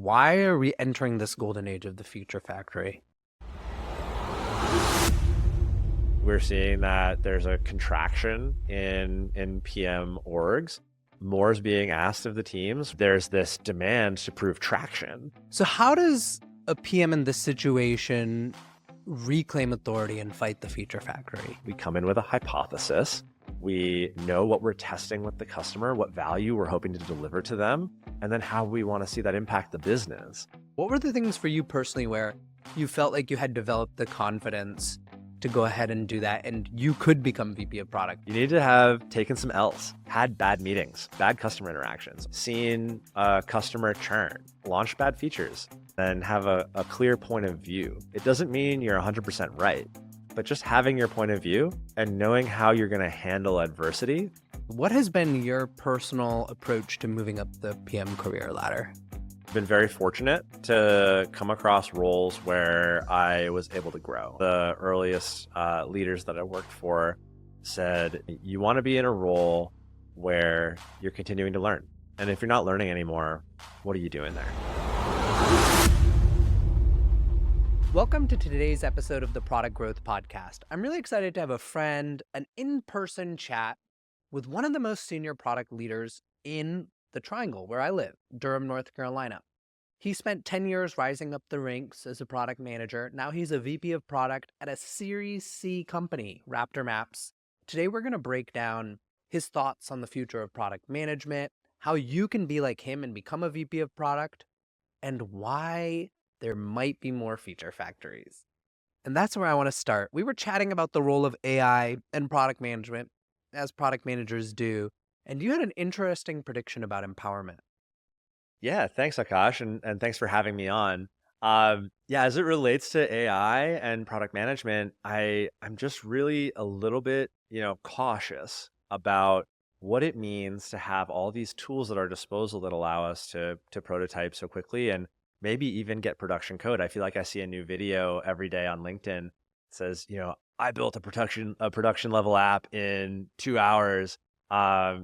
Why are we entering this golden age of the future factory? We're seeing that there's a contraction in PM orgs. More is being asked of the teams. There's this demand to prove traction. So how does a PM in this situation reclaim authority and fight the feature factory? We come in with a hypothesis. We know what we're testing with the customer, what value we're hoping to deliver to them, and then how we want to see that impact the business. What were the things for you personally where you felt like you had developed the confidence to go ahead and do that and you could become VP of product? You need to have taken some L's, had bad meetings, bad customer interactions, seen customer churn, launched bad features, and have a clear point of view. It doesn't mean you're 100% right, but just having your point of view and knowing how you're going to handle adversity. What has been your personal approach to moving up the PM career ladder? Been very fortunate to come across roles where I was able to grow. The earliest leaders that I worked for said, you want to be in a role where you're continuing to learn. And if you're not learning anymore, what are you doing there? Welcome to today's episode of the Product Growth Podcast. I'm really excited to have a friend, an in-person chat with one of the most senior product leaders in the Triangle, where I live, Durham, North Carolina. He spent 10 years rising up the ranks as a product manager. Now he's a VP of product at a Series C company, Raptor Maps. Today we're going to break down his thoughts on the future of product management, how you can be like him and become a VP of product, and why there might be more feature factories. And that's where I want to start. We were chatting about the role of AI and product management, as product managers do. And you had an interesting prediction about empowerment. Yeah, thanks, Aakash, and thanks for having me on. As it relates to AI and product management, I'm just really a little bit, cautious about what it means to have all these tools at our disposal that allow us to prototype so quickly and maybe even get production code. I feel like I see a new video every day on LinkedIn that says, I built a production level app in 2 hours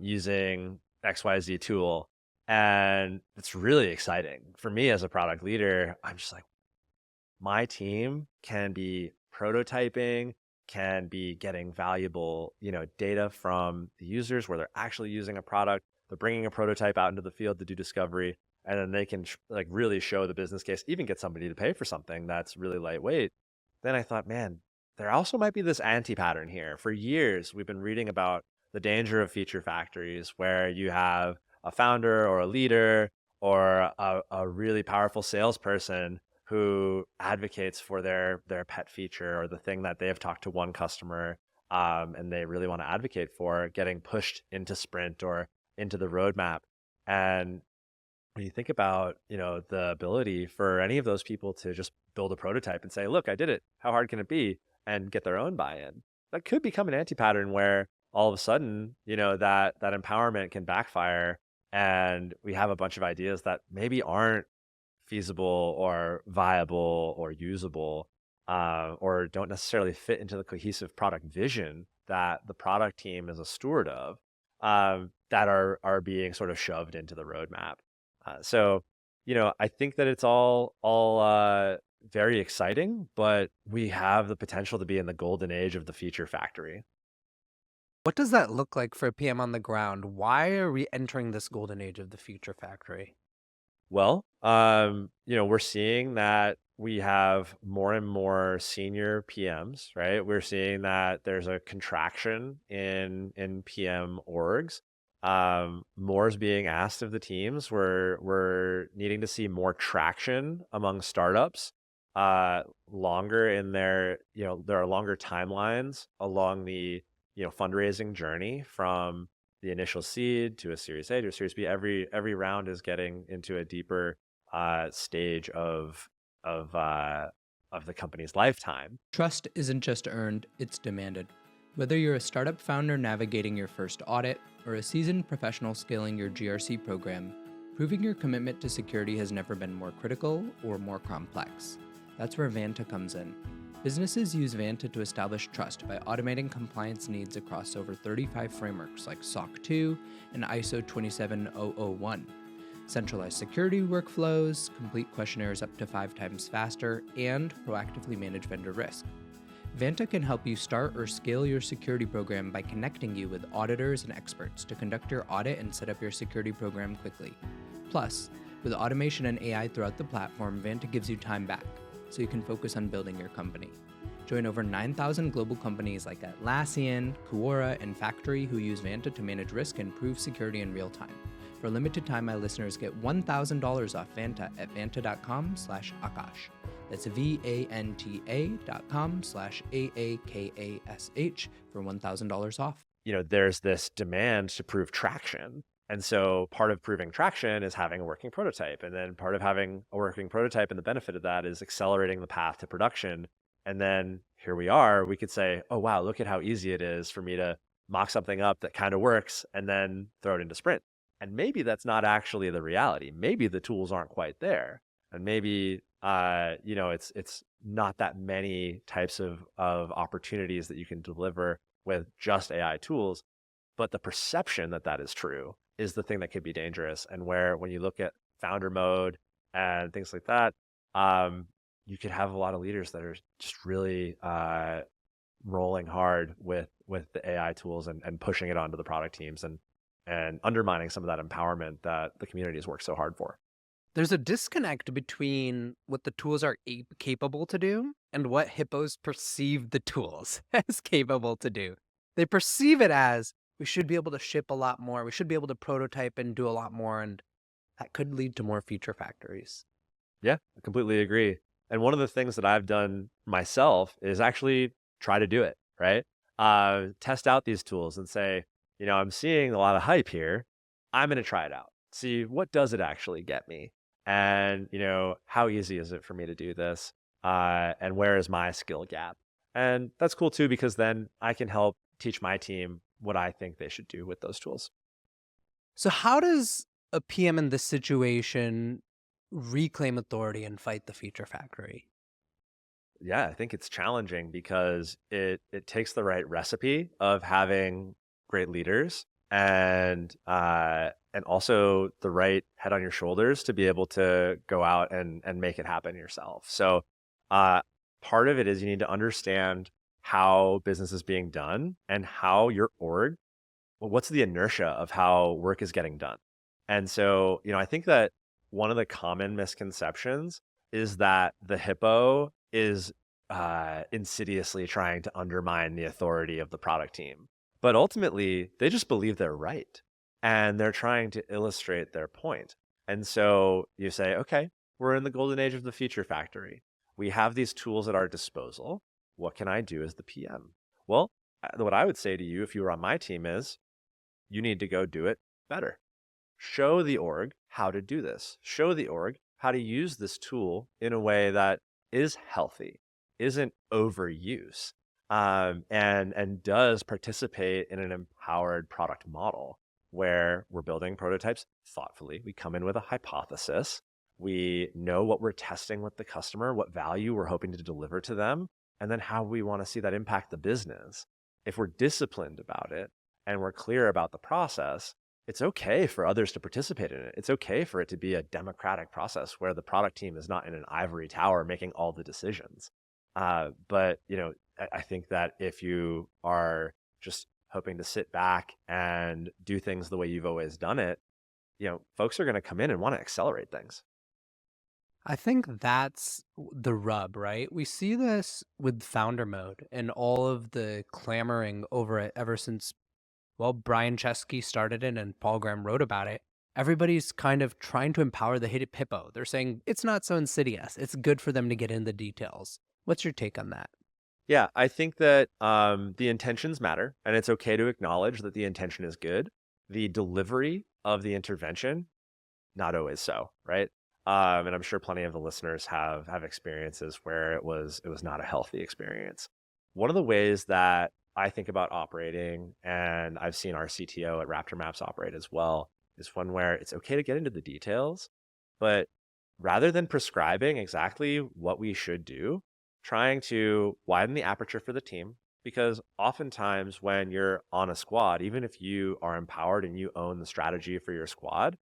using XYZ tool. And it's really exciting for me as a product leader. I'm just like, my team can be prototyping, can be getting valuable, data from the users where they're actually using a product. They're bringing a prototype out into the field to do discovery, and then they can really show the business case, even get somebody to pay for something that's really lightweight. Then I thought, man, there also might be this anti-pattern here. For years, we've been reading about the danger of feature factories where you have a founder or a leader or a really powerful salesperson who advocates for their pet feature or the thing that they have talked to one customer and they really want to advocate for getting pushed into sprint or into the roadmap. And when you think about, the ability for any of those people to just build a prototype and say, look, I did it. How hard can it be? And get their own buy-in. That could become an anti-pattern where all of a sudden, that empowerment can backfire and we have a bunch of ideas that maybe aren't feasible or viable or usable or don't necessarily fit into the cohesive product vision that the product team is a steward of that are being sort of shoved into the roadmap. So I think that it's all very exciting, but we have the potential to be in the golden age of the feature factory. What does that look like for a PM on the ground? Why are we entering this golden age of the future factory? Well, we're seeing that we have more and more senior PMs, right? We're seeing that there's a contraction in PM orgs. More is being asked of the teams. We're needing to see more traction among startups, longer in there are longer timelines along the fundraising journey from the initial seed to a Series A to a Series B. Every round is getting into a deeper stage of the company's lifetime. Trust isn't just earned, it's demanded. Whether you're a startup founder navigating your first audit or a seasoned professional scaling your GRC program, proving your commitment to security has never been more critical or more complex. That's where Vanta comes in. Businesses use Vanta to establish trust by automating compliance needs across over 35 frameworks like SOC 2 and ISO 27001. centralized security workflows, complete questionnaires up to 5 times faster, and proactively manage vendor risk. Vanta can help you start or scale your security program by connecting you with auditors and experts to conduct your audit and set up your security program quickly. Plus, with automation and AI throughout the platform, Vanta gives you time back, so you can focus on building your company. Join over 9,000 global companies like Atlassian, Quora, and Factory who use Vanta to manage risk and prove security in real time. For a limited time, my listeners get $1,000 off Vanta at vanta.com/Aakash. That's vanta.com/AAKASH for $1,000 off. There's this demand to prove traction. And so part of proving traction is having a working prototype. And then part of having a working prototype and the benefit of that is accelerating the path to production. And then here we are, we could say, oh, wow, look at how easy it is for me to mock something up that kind of works and then throw it into Sprint. And maybe that's not actually the reality. Maybe the tools aren't quite there. And maybe, it's not that many types of opportunities that you can deliver with just AI tools. But the perception that that is true is the thing that could be dangerous. And when you look at founder mode and things like that, you could have a lot of leaders that are just really rolling hard with the AI tools and pushing it onto the product teams and undermining some of that empowerment that the community has worked so hard for. There's a disconnect between what the tools are capable to do and what hippos perceive the tools as capable to do. They perceive it as we should be able to ship a lot more. We should be able to prototype and do a lot more. And that could lead to more feature factories. Yeah, I completely agree. And one of the things that I've done myself is actually try to do it, right? Test out these tools and say, I'm seeing a lot of hype here. I'm going to try it out. See, what does it actually get me? And, how easy is it for me to do this? And where is my skill gap? And that's cool too, because then I can help teach my team what I think they should do with those tools. So how does a PM in this situation reclaim authority and fight the feature factory? Yeah, I think it's challenging because it takes the right recipe of having great leaders and also the right head on your shoulders to be able to go out and make it happen yourself. So part of it is you need to understand how business is being done and how your org, what's the inertia of how work is getting done. And so, I think that one of the common misconceptions is that the hippo is insidiously trying to undermine the authority of the product team. But ultimately, they just believe they're right. And they're trying to illustrate their point. And so you say, okay, we're in the golden age of the feature factory. We have these tools at our disposal. What can I do as the PM? Well, what I would say to you if you were on my team is you need to go do it better. Show the org how to do this. Show the org how to use this tool in a way that is healthy, isn't overuse, and does participate in an empowered product model where we're building prototypes thoughtfully. We come in with a hypothesis. We know what we're testing with the customer, what value we're hoping to deliver to them, and then how we want to see that impact the business. If we're disciplined about it and we're clear about the process, it's okay for others to participate in it. It's okay for it to be a democratic process where the product team is not in an ivory tower making all the decisions. But I think that if you are just hoping to sit back and do things the way you've always done it, folks are going to come in and want to accelerate things. I think that's the rub, right? We see this with founder mode and all of the clamoring over it ever since, well, Brian Chesky started it and Paul Graham wrote about it. Everybody's kind of trying to empower the hippo. They're saying it's not so insidious. It's good for them to get in the details. What's your take on that? Yeah, I think that the intentions matter, and it's okay to acknowledge that the intention is good. The delivery of the intervention, not always so, right? And I'm sure plenty of the listeners have experiences where it was not a healthy experience. One of the ways that I think about operating, and I've seen our CTO at Raptor Maps operate as well, is one where it's okay to get into the details, but rather than prescribing exactly what we should do, trying to widen the aperture for the team, because oftentimes when you're on a squad, even if you are empowered and you own the strategy for your squad,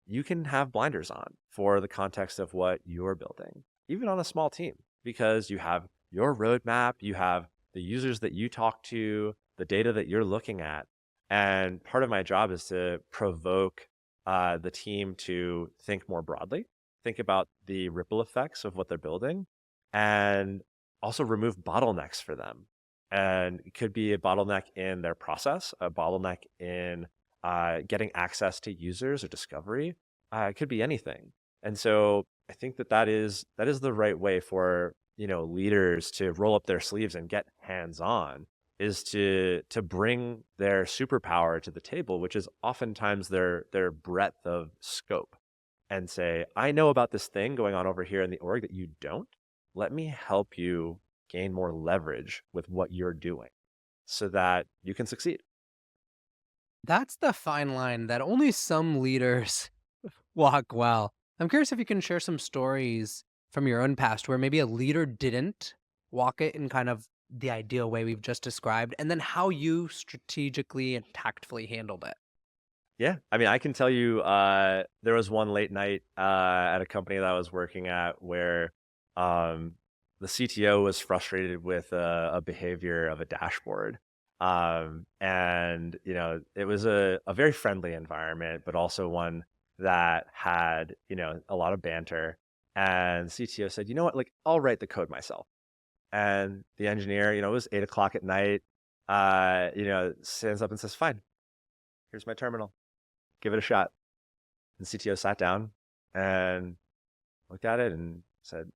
you can have blinders on for the context of what you're building, even on a small team, because you have your roadmap, you have the users that you talk to, the data that you're looking at. And part of my job is to provoke the team to think more broadly, think about the ripple effects of what they're building, and also remove bottlenecks for them. And it could be a bottleneck in their process, a bottleneck in getting access to users or discovery. It could be anything. And so I think that is the right way for leaders to roll up their sleeves and get hands on, is to bring their superpower to the table, which is oftentimes their breadth of scope, and say, I know about this thing going on over here in the org that you don't. Let me help you gain more leverage with what you're doing so that you can succeed. That's the fine line that only some leaders walk well. I'm curious if you can share some stories from your own past where maybe a leader didn't walk it in kind of the ideal way we've just described, and then how you strategically and tactfully handled it. Yeah, I mean, I can tell you, there was one late night at a company that I was working at where um, the CTO was frustrated with a behavior of a dashboard, and it was a very friendly environment, but also one that had a lot of banter. And CTO said, you know what, like I'll write the code myself. And the engineer, it was 8 o'clock at night, stands up and says, fine, here's my terminal, give it a shot. And CTO sat down and looked at it and said,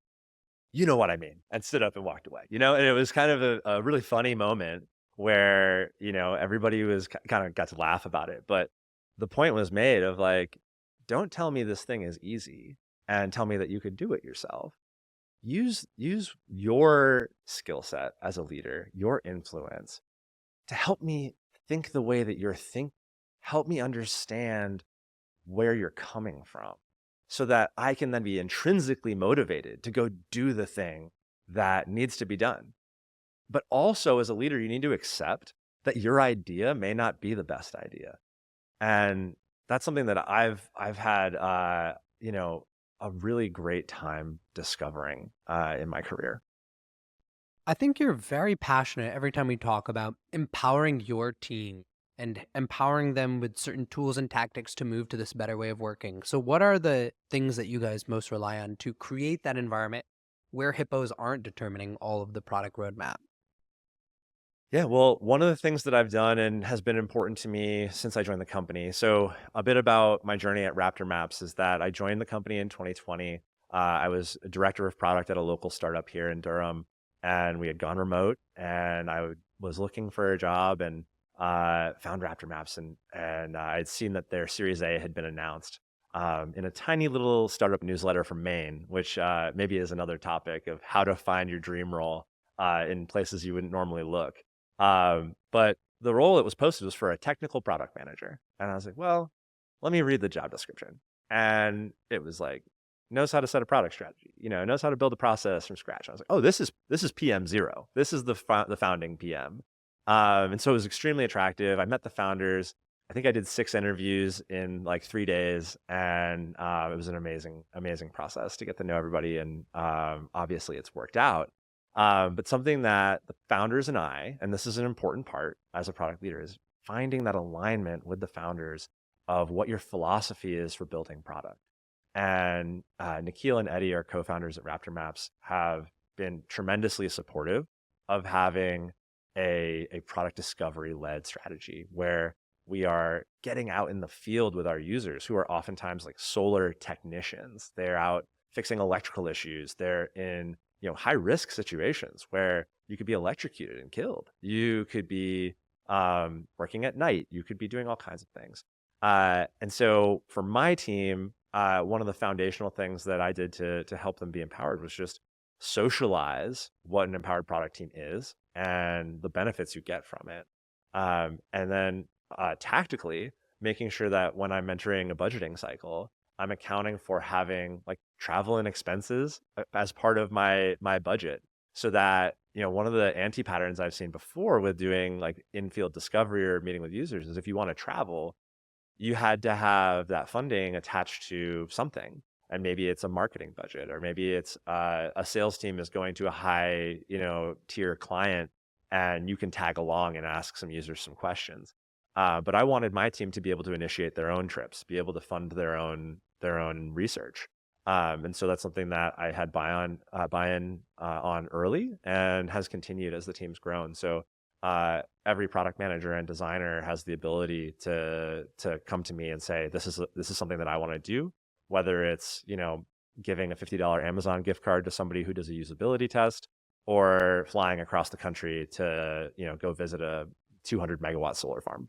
you know what I mean, and stood up and walked away. And it was kind of a really funny moment where, everybody was kind of got to laugh about it. But the point was made of like, don't tell me this thing is easy and tell me that you could do it yourself. Use your skill set as a leader, your influence, to help me think the way that you're thinking. Help me understand where you're coming from so that I can then be intrinsically motivated to go do the thing that needs to be done. But also, as a leader, you need to accept that your idea may not be the best idea. And that's something that I've had a really great time discovering in my career. I think you're very passionate every time we talk about empowering your team and empowering them with certain tools and tactics to move to this better way of working. So, what are the things that you guys most rely on to create that environment where hippos aren't determining all of the product roadmap? Yeah, well, one of the things that I've done and has been important to me since I joined the company. So, a bit about my journey at Raptor Maps is that I joined the company in 2020. I was a director of product at a local startup here in Durham, and we had gone remote. And was looking for a job and found Raptor Maps, and I'd seen that their Series A had been announced in a tiny little startup newsletter from Maine, which maybe is another topic of how to find your dream role in places you wouldn't normally look. But the role that was posted was for a technical product manager. And I was like, well, let me read the job description. And it was like, knows how to set a product strategy, knows how to build a process from scratch. I was like, oh, this is PM0. This is the founding PM. And so it was extremely attractive. I met the founders. I think I did 6 interviews in like 3 days, and it was an amazing process to get to know everybody. And obviously, it's worked out. But something that the founders and I, and this is an important part as a product leader, is finding that alignment with the founders of what your philosophy is for building product. And Nikhil and Eddie, our co-founders at Raptor Maps, have been tremendously supportive of having a product discovery led strategy where we are getting out in the field with our users, who are oftentimes like solar technicians. They're out fixing electrical issues. They're in high risk situations where you could be electrocuted and killed. You could be working at night. You could be doing all kinds of things. And so for my team, one of the foundational things that I did to help them be empowered was just socialize what an empowered product team is and the benefits you get from it. And then tactically making sure that when I'm entering a budgeting cycle, I'm accounting for having like travel and expenses as part of my budget, so that one of the anti patterns I've seen before with doing like in-field discovery or meeting with users is if you want to travel, you had to have that funding attached to something. And maybe it's a marketing budget, or maybe it's a sales team is going to a high, tier client, and you can tag along and ask some users some questions. But I wanted my team to be able to initiate their own trips, be able to fund their own research. And so that's something that I had buy-in on early, and has continued as the team's grown. So every product manager and designer has the ability to come to me and say, this is something that I want to do, whether it's giving a $50 Amazon gift card to somebody who does a usability test, or flying across the country to go visit a 200 megawatt solar farm.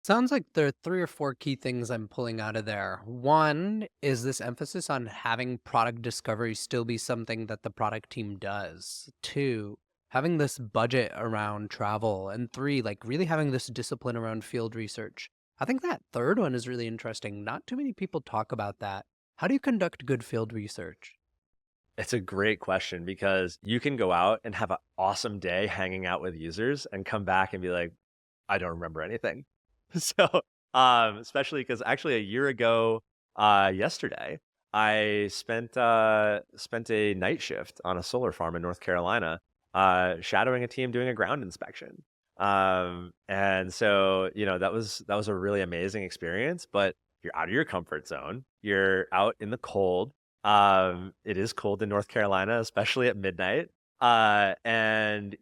Sounds like there are three or four key things I'm pulling out of there. One is this emphasis on having product discovery still be something that the product team does. Two, having this budget around travel. And three, like really having this discipline around field research. I think that third one is really interesting. Not too many people talk about that. How do you conduct good field research? It's a great question, because you can go out and have an awesome day hanging out with users and come back and be like, I don't remember anything. So, especially because actually a year ago, yesterday, I spent a night shift on a solar farm in North Carolina, shadowing a team doing a ground inspection. And so, that was a really amazing experience. But you're out of your comfort zone. You're out in the cold. It is cold in North Carolina, especially at midnight. And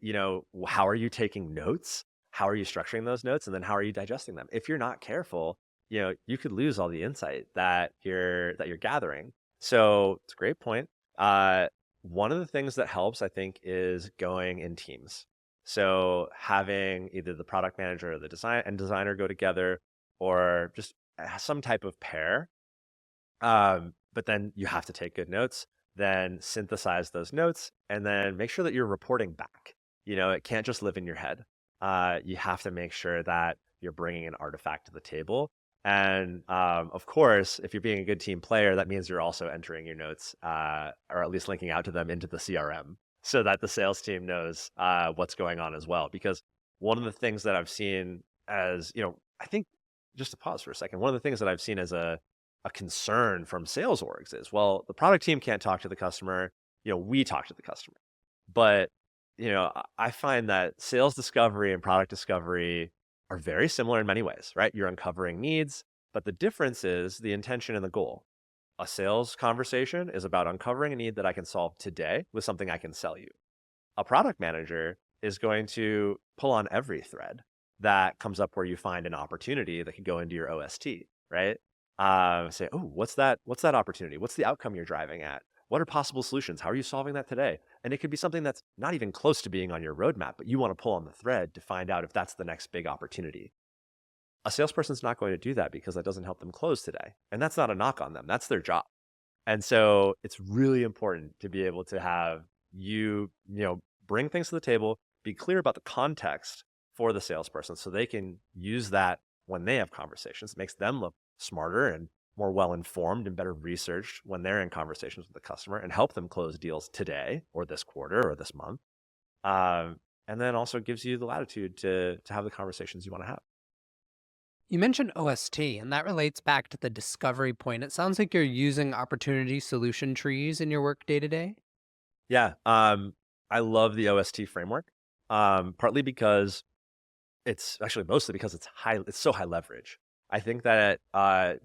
how are you taking notes? How are you structuring those notes? And then how are you digesting them? If you're not careful, you could lose all the insight that you're gathering. So it's a great point. One of the things that helps, I think, is going in teams. So having either the product manager or the designer go together, or just some type of pair. But then you have to take good notes, then synthesize those notes, and then make sure that you're reporting back. It can't just live in your head. You have to make sure that you're bringing an artifact to the table. And of course, if you're being a good team player, that means you're also entering your notes, or at least linking out to them into the CRM, so that the sales team knows what's going on as well. Because one of the things that I've seen as, I think, just to pause for a second, one of the things that I've seen as a concern from sales orgs is, well, the product team can't talk to the customer. We talk to the customer. But, I find that sales discovery and product discovery are very similar in many ways, right? You're uncovering needs, but the difference is the intention and the goal. A sales conversation is about uncovering a need that I can solve today with something I can sell you. A product manager is going to pull on every thread that comes up where you find an opportunity that could go into your OST, right? Say, oh, what's that opportunity? What's the outcome you're driving at? What are possible solutions? How are you solving that today? And it could be something that's not even close to being on your roadmap, but you want to pull on the thread to find out if that's the next big opportunity. A salesperson's not going to do that, because that doesn't help them close today. And that's not a knock on them. That's their job. And so it's really important to be able to have bring things to the table, be clear about the context for the salesperson, so they can use that when they have conversations. It makes them look smarter and more well-informed and better researched when they're in conversations with the customer, and help them close deals today or this quarter or this month. And then also gives you the latitude to have the conversations you want to have. You mentioned OST, and that relates back to the discovery point. It sounds like you're using opportunity solution trees in your work day to day. Yeah. I love the OST framework, partly because it's actually mostly because it's so high leverage. I think that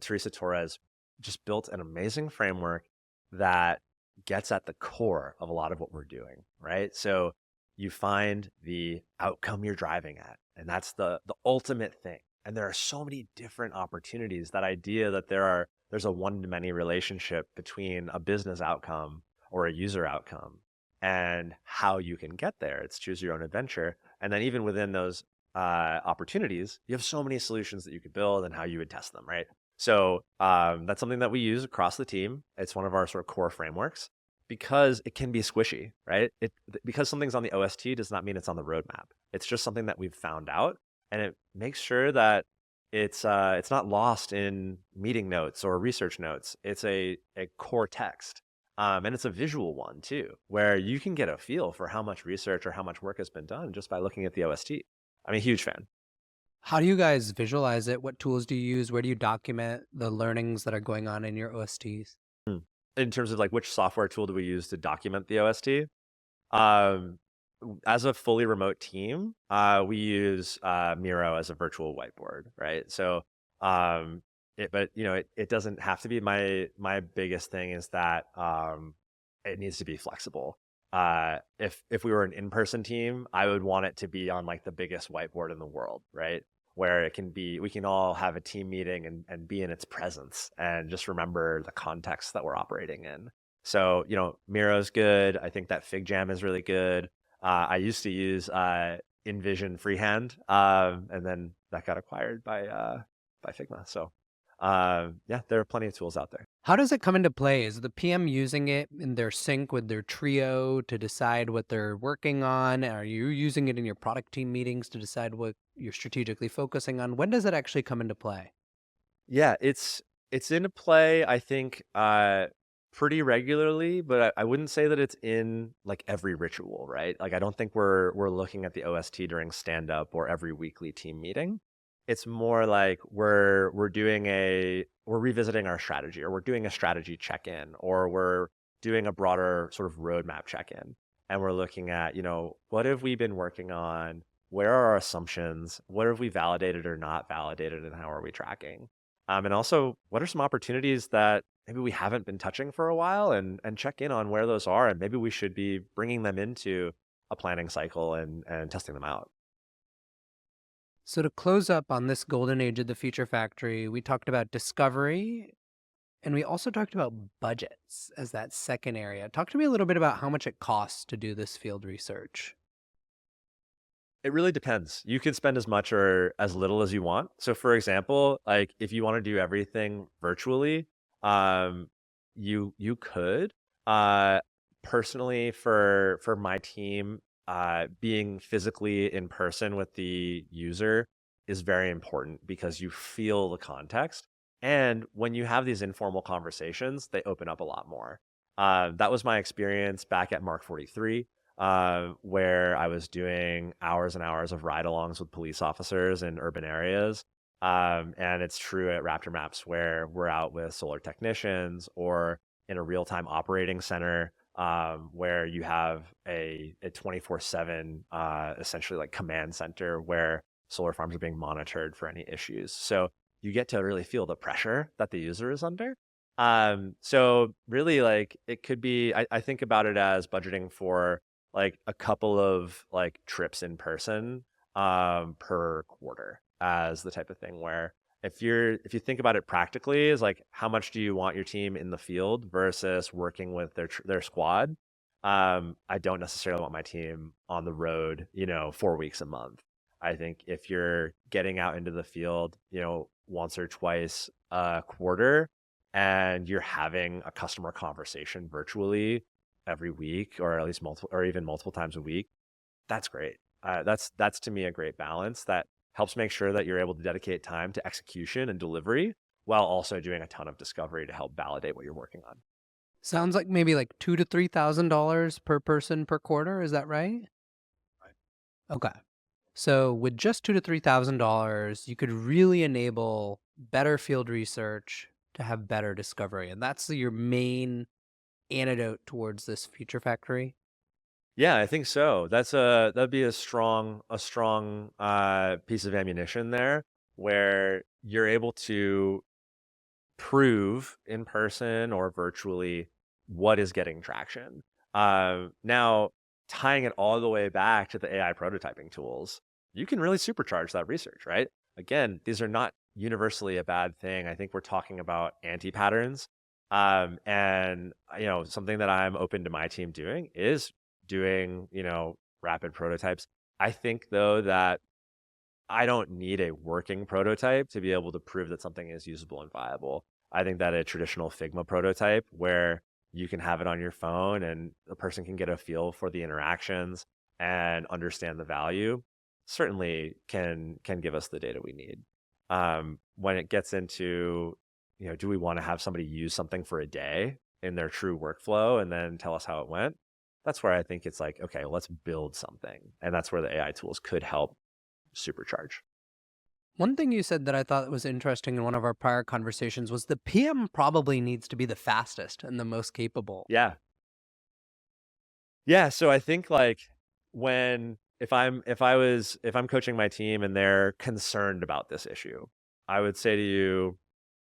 Teresa Torres just built an amazing framework that gets at the core of a lot of what we're doing, right? So you find the outcome you're driving at, and that's the ultimate thing. And there are so many different opportunities. That idea that there's a one-to-many relationship between a business outcome or a user outcome and how you can get there. It's choose your own adventure. And then even within those opportunities, you have so many solutions that you could build and how you would test them, right? So that's something that we use across the team. It's one of our sort of core frameworks, because it can be squishy, right? Because something's on the OST does not mean it's on the roadmap. It's just something that we've found out, and it makes sure that it's not lost in meeting notes or research notes. It's a core text. And it's a visual one too, where you can get a feel for how much research or how much work has been done just by looking at the OST. I'm a huge fan. How do you guys visualize it? What tools do you use? Where do you document the learnings that are going on in your OSTs? Hmm. In terms of like which software tool do we use to document the OST? Um, as a fully remote team, we use Miro as a virtual whiteboard, right? So, but it doesn't have to be. My biggest thing is that it needs to be flexible. If we were an in-person team, I would want it to be on like the biggest whiteboard in the world, right? Where we can all have a team meeting and be in its presence and just remember the context that we're operating in. So, Miro's good. I think that FigJam is really good. I used to use InVision Freehand, and then that got acquired by Figma. So, yeah, there are plenty of tools out there. How does it come into play? Is the PM using it in their sync with their trio to decide what they're working on? Are you using it in your product team meetings to decide what you're strategically focusing on? When does it actually come into play? Yeah, it's into play, I think, pretty regularly, but I wouldn't say that it's in like every ritual, right? Like I don't think we're looking at the OST during stand up or every weekly team meeting. It's more like we're revisiting our strategy, or we're doing a strategy check-in, or we're doing a broader sort of roadmap check-in. And we're looking at, what have we been working on? Where are our assumptions? What have we validated or not validated, and how are we tracking? And also, what are some opportunities that maybe we haven't been touching for a while, and check in on where those are, and maybe we should be bringing them into a planning cycle and testing them out. So, to close up on this golden age of the Feature Factory, we talked about discovery and we also talked about budgets as that second area. Talk to me a little bit about how much it costs to do this field research. It really depends. You can spend as much or as little as you want. So, for example, like if you want to do everything virtually, um, you could. Uh, Personally, for my team, being physically in person with the user is very important because you feel the context. And when you have these informal conversations, they open up a lot more. That was my experience back at Mark 43, where I was doing hours and hours of ride-alongs with police officers in urban areas. And it's true at Raptor Maps, where we're out with solar technicians, or in a real-time operating center, where you have a 24/7 essentially like command center where solar farms are being monitored for any issues. So you get to really feel the pressure that the user is under. So really, like, it could be, I think about it as budgeting for like a couple of like trips in person per quarter, as the type of thing where if you think about it practically, is like how much do you want your team in the field versus working with their squad. I don't necessarily want my team on the road, 4 weeks a month. I think if you're getting out into the field, once or twice a quarter, and you're having a customer conversation virtually every week, or at least multiple, or even multiple times a week, that's great. That's to me a great balance that helps make sure that you're able to dedicate time to execution and delivery, while also doing a ton of discovery to help validate what you're working on. Sounds like maybe like $2,000 to $3,000 per person per quarter. Is that right? Right. Okay. So with just $2,000 to $3,000, you could really enable better field research to have better discovery, and that's your main antidote towards this future factory. Yeah, I think so. That'd be a strong piece of ammunition there, where you're able to prove in person or virtually what is getting traction. Now, tying it all the way back to the AI prototyping tools, you can really supercharge that research, right? Again, these are not universally a bad thing. I think we're talking about anti-patterns. And something that I'm open to my team doing is doing, rapid prototypes. I think though that I don't need a working prototype to be able to prove that something is usable and viable. I think that a traditional Figma prototype, where you can have it on your phone and the person can get a feel for the interactions and understand the value, certainly can give us the data we need. When it gets into, do we want to have somebody use something for a day in their true workflow and then tell us how it went? That's where I think it's like, okay, let's build something. And that's where the AI tools could help supercharge. One thing you said that I thought was interesting in one of our prior conversations was the PM probably needs to be the fastest and the most capable. Yeah. Yeah, so I think like when if I'm coaching my team and they're concerned about this issue, I would say to you,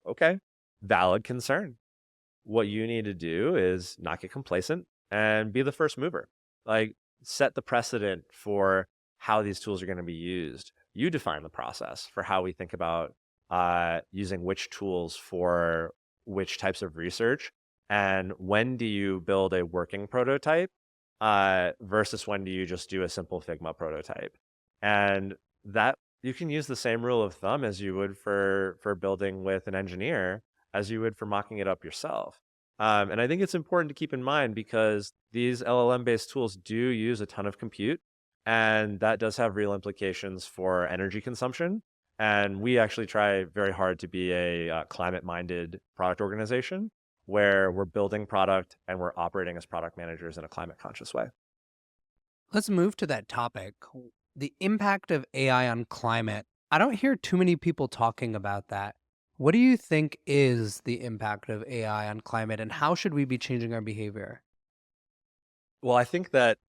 okay, valid concern. What you need to do is not get complacent and be the first mover. Like set the precedent for how these tools are going to be used. You define the process for how we think about using which tools for which types of research, and when do you build a working prototype versus when do you just do a simple Figma prototype. And that you can use the same rule of thumb as you would for building with an engineer as you would for mocking it up yourself. And I think it's important to keep in mind because these LLM-based tools do use a ton of compute, and that does have real implications for energy consumption. And we actually try very hard to be a climate-minded product organization where we're building product and we're operating as product managers in a climate-conscious way. Let's move to that topic, the impact of AI on climate. I don't hear too many people talking about that. What do you think is the impact of AI on climate, and how should we be changing our behavior? Well, I think that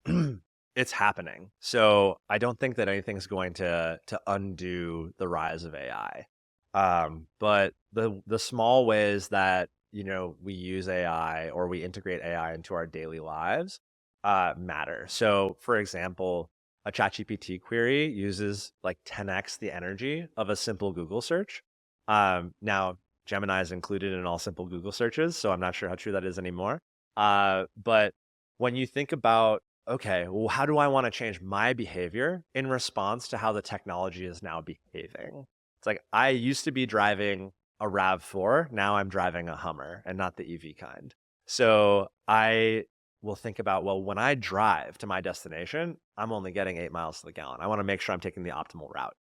it's happening. So I don't think that anything's going to undo the rise of AI. But the small ways that we use AI or we integrate AI into our daily lives matter. So, for example, a ChatGPT query uses like 10x the energy of a simple Google search. Now, Gemini is included in all simple Google searches, so I'm not sure how true that is anymore. But when you think about, okay, well, how do I want to change my behavior in response to how the technology is now behaving? It's like I used to be driving a RAV4, now I'm driving a Hummer and not the EV kind. So I will think about, well, when I drive to my destination, I'm only getting 8 miles to the gallon. I want to make sure I'm taking the optimal route.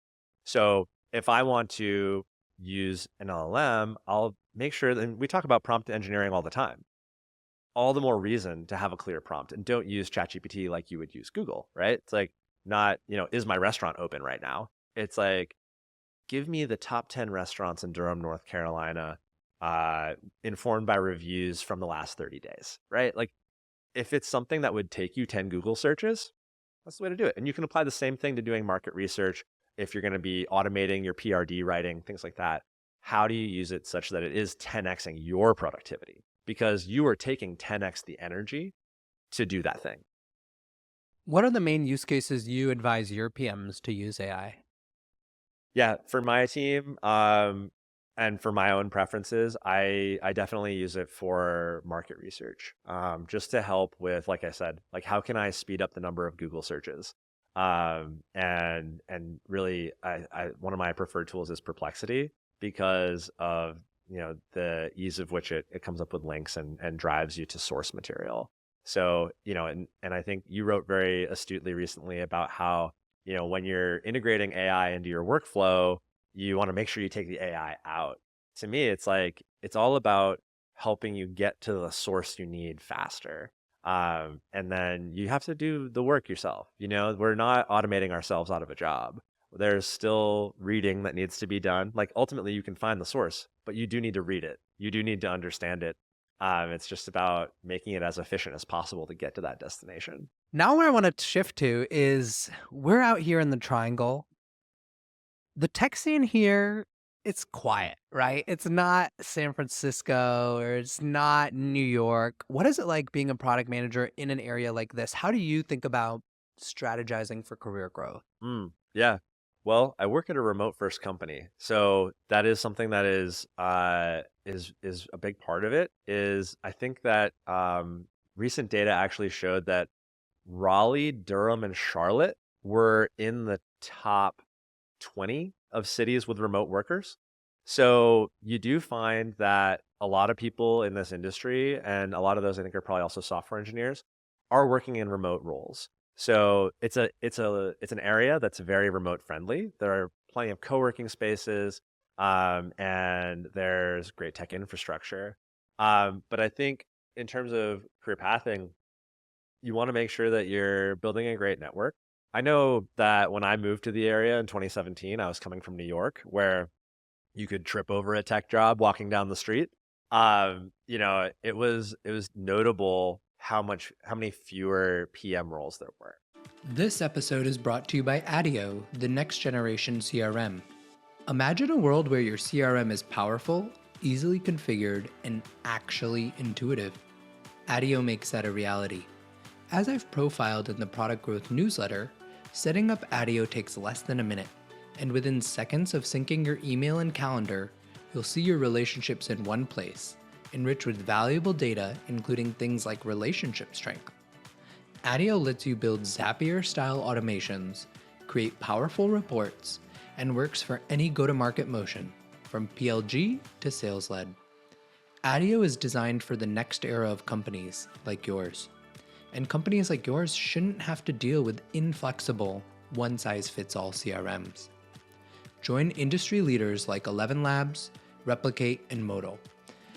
So if I want to use an LLM, I'll make sure that, and we talk about prompt engineering all the time, all the more reason to have a clear prompt and don't use ChatGPT like you would use Google, right? It's like not, is my restaurant open right now? It's like, give me the top 10 restaurants in Durham, North Carolina, informed by reviews from the last 30 days, right? Like if it's something that would take you 10 Google searches, that's the way to do it. And you can apply the same thing to doing market research if you're going to be automating your PRD writing, things like that. How do you use it such that it is 10xing your productivity? Because you are taking 10x the energy to do that thing. What are the main use cases you advise your PMs to use AI? Yeah, for my team, and for my own preferences, I definitely use it for market research, just to help with, like I said, like how can I speed up the number of Google searches? And really, I one of my preferred tools is Perplexity because of the ease of which it comes up with links and drives you to source material. So and I think you wrote very astutely recently about how when you're integrating AI into your workflow, you want to make sure you take the AI out. To me, it's like it's all about helping you get to the source you need faster. And then you have to do the work yourself. We're not automating ourselves out of a job. There's still reading that needs to be done. Like ultimately, you can find the source, but you do need to read it. You do need to understand it. It's just about making it as efficient as possible to get to that destination. Now, where I want to shift to is we're out here in the triangle. The tech scene here, it's quiet, right? It's not San Francisco or it's not New York. What is it like being a product manager in an area like this? How do you think about strategizing for career growth? Yeah. Well, I work at a remote first company. So that is something that is a big part of it. Is I think that recent data actually showed that Raleigh, Durham, and Charlotte were in the top 20 of cities with remote workers. So you do find that a lot of people in this industry, and a lot of those I think are probably also software engineers, are working in remote roles. So it's an area that's very remote friendly. There are plenty of co-working spaces, and there's great tech infrastructure. But I think in terms of career pathing, you want to make sure that you're building a great network. I know that when I moved to the area in 2017, I was coming from New York, where you could trip over a tech job walking down the street. It was notable how many fewer PM roles there were. This episode is brought to you by Adio, the next generation CRM. Imagine a world where your CRM is powerful, easily configured, and actually intuitive. Adio makes that a reality. As I've profiled in the Product Growth newsletter, setting up Adio takes less than a minute, and within seconds of syncing your email and calendar, you'll see your relationships in one place, enriched with valuable data, including things like relationship strength. Adio lets you build Zapier-style automations, create powerful reports, and works for any go-to-market motion, from PLG to sales-led. Adio is designed for the next era of companies like yours. And companies like yours shouldn't have to deal with inflexible, one-size-fits-all CRMs. Join industry leaders like 11 Labs, Replicate, and Modal.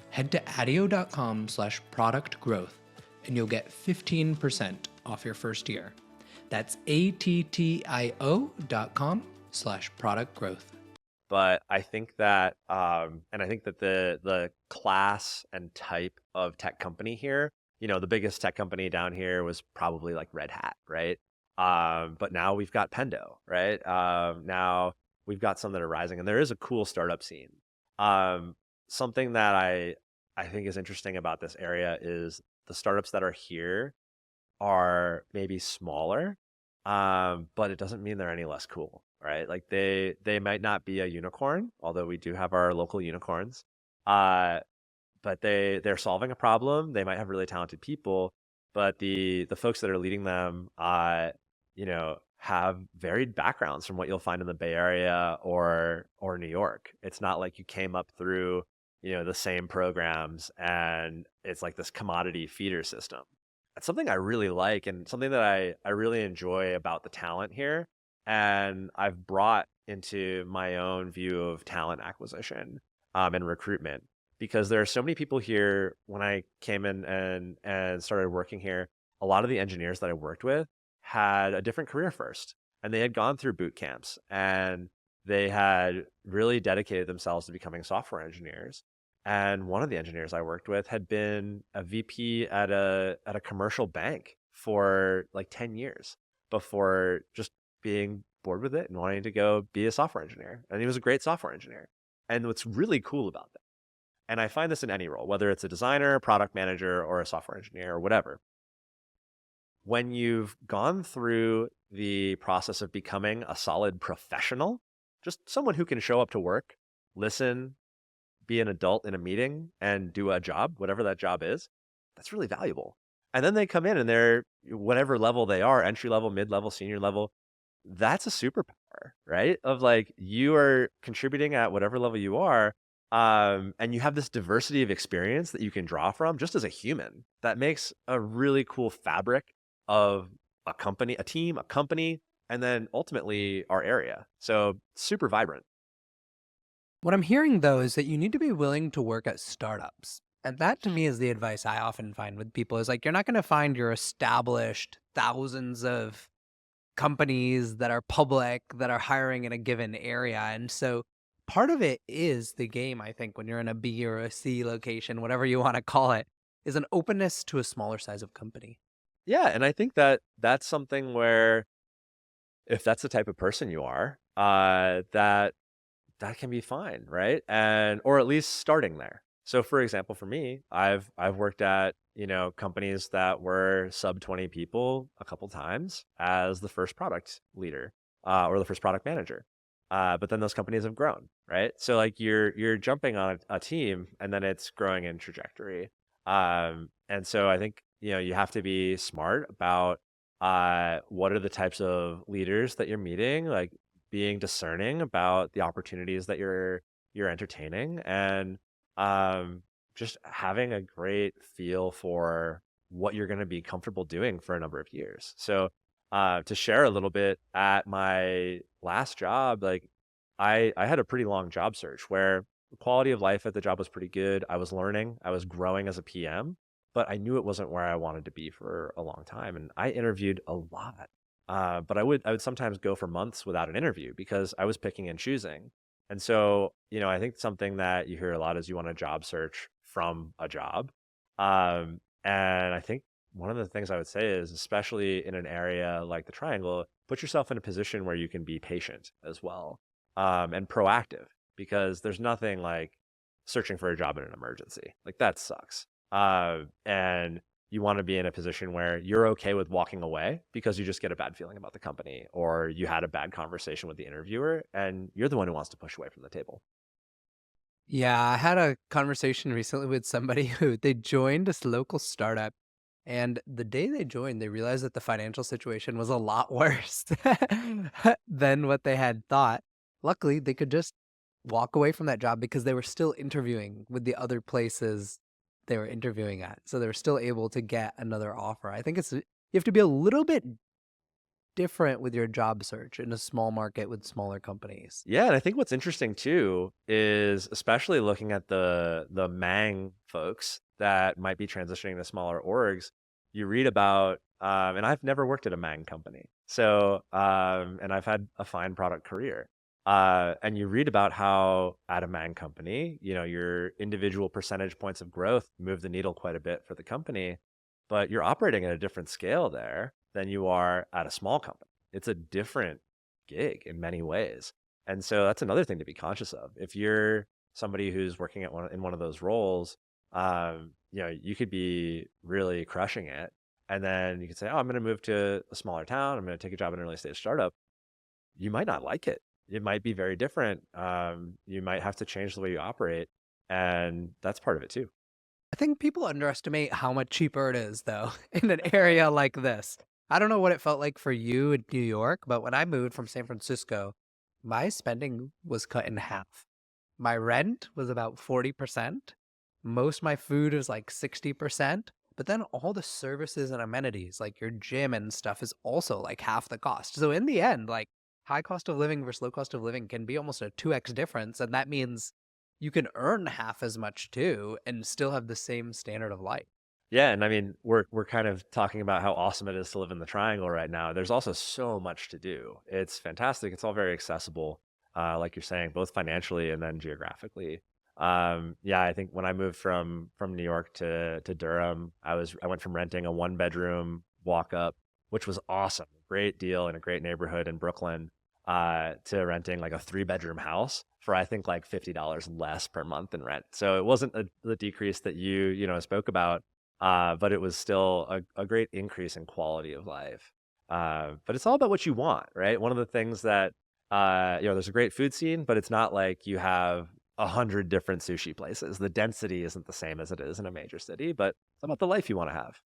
Head to adio.com/product growth and you'll get 15% off your first year. That's attio.com/product growth. But I think that, and I think that the class and type of tech company here, the biggest tech company down here was probably like Red Hat, right? But now we've got Pendo, right? Now we've got some that are rising, and there is a cool startup scene. Something that I think is interesting about this area is the startups that are here are maybe smaller, but it doesn't mean they're any less cool, right? Like they might not be a unicorn, although we do have our local unicorns. But they're solving a problem. They might have really talented people, but the folks that are leading them, have varied backgrounds from what you'll find in the Bay Area or New York. It's not like you came up through, the same programs and it's like this commodity feeder system. It's something I really like and something that I really enjoy about the talent here. And I've brought into my own view of talent acquisition and recruitment because there are so many people here. When I came in and started working here, a lot of the engineers that I worked with had a different career first, and they had gone through boot camps and they had really dedicated themselves to becoming software engineers. And one of the engineers I worked with had been a VP at a commercial bank for like 10 years before just being bored with it and wanting to go be a software engineer. And he was a great software engineer. And what's really cool about that, and I find this in any role, whether it's a designer, product manager, or a software engineer or whatever, when you've gone through the process of becoming a solid professional, just someone who can show up to work, listen, be an adult in a meeting and do a job, whatever that job is, that's really valuable. And then they come in and they're whatever level they are, entry level, mid level, senior level, that's a superpower, right? Of like you are contributing at whatever level you are. And you have this diversity of experience that you can draw from just as a human. That makes a really cool fabric of a company, a team, a company, and then ultimately our area. So super vibrant. What I'm hearing, though, is that you need to be willing to work at startups. And that to me is the advice I often find with people is like, you're not going to find your established thousands of companies that are public that are hiring in a given area. And so part of it is the game, I think, when you're in a B or a C location, whatever you want to call it, is an openness to a smaller size of company. Yeah. And I think that that's something where if that's the type of person you are, that can be fine, right? And or at least starting there. So for example, for me, I've worked at, companies that were sub 20 people a couple times as the first product leader or the first product manager. But then those companies have grown, right? So like you're jumping on a team and then it's growing in trajectory. And so I think, you have to be smart about what are the types of leaders that you're meeting, like being discerning about the opportunities that you're entertaining, and just having a great feel for what you're going to be comfortable doing for a number of years. So to share a little bit, at my last job, like I had a pretty long job search where the quality of life at the job was pretty good. I was learning, I was growing as a PM, but I knew it wasn't where I wanted to be for a long time. And I interviewed a lot. but I would sometimes go for months without an interview because I was picking and choosing. And so, I think something that you hear a lot is you want a job search from a job. And I think one of the things I would say is, especially in an area like the Triangle, put yourself in a position where you can be patient as well, and proactive, because there's nothing like searching for a job in an emergency. Like that sucks. And you want to be in a position where you're okay with walking away because you just get a bad feeling about the company, or you had a bad conversation with the interviewer and you're the one who wants to push away from the table. Yeah, I had a conversation recently with somebody who they joined this local startup, and the day they joined, they realized that the financial situation was a lot worse than what they had thought. Luckily, they could just walk away from that job because they were still interviewing with the other places they were interviewing at. So they were still able to get another offer. I think you have to be a little bit different with your job search in a small market with smaller companies. Yeah, and I think what's interesting too is, especially looking at the Mang folks that might be transitioning to smaller orgs, you read about, and I've never worked at a Mang company, so and I've had a fine product career, and you read about how at a Mang company, your individual percentage points of growth move the needle quite a bit for the company, but you're operating at a different scale there than you are at a small company. It's a different gig in many ways. And so that's another thing to be conscious of. If you're somebody who's working in one of those roles, you could be really crushing it. And then you could say, oh, I'm going to move to a smaller town. I'm going to take a job in an early stage startup. You might not like it. It might be very different. You might have to change the way you operate. And that's part of it too. I think people underestimate how much cheaper it is, though, in an area like this. I don't know what it felt like for you in New York, but when I moved from San Francisco, my spending was cut in half. My rent was about 40%. Most of my food was like 60%. But then all the services and amenities, like your gym and stuff, is also like half the cost. So in the end, like high cost of living versus low cost of living can be almost a 2x difference. And that means you can earn half as much too and still have the same standard of life. Yeah, and I mean, we're kind of talking about how awesome it is to live in the Triangle right now. There's also so much to do. It's fantastic. It's all very accessible, like you're saying, both financially and then geographically. Yeah, I think when I moved from New York to Durham, I went from renting a 1 bedroom walk up, which was awesome, great deal in a great neighborhood in Brooklyn, to renting like a 3 bedroom house for I think like $50 less per month in rent. So it wasn't the decrease that you spoke about, but it was still a great increase in quality of life. But it's all about what you want, right? One of the things that, there's a great food scene, but it's not like you have 100 different sushi places. The density isn't the same as it is in a major city, but it's about the life you want to have.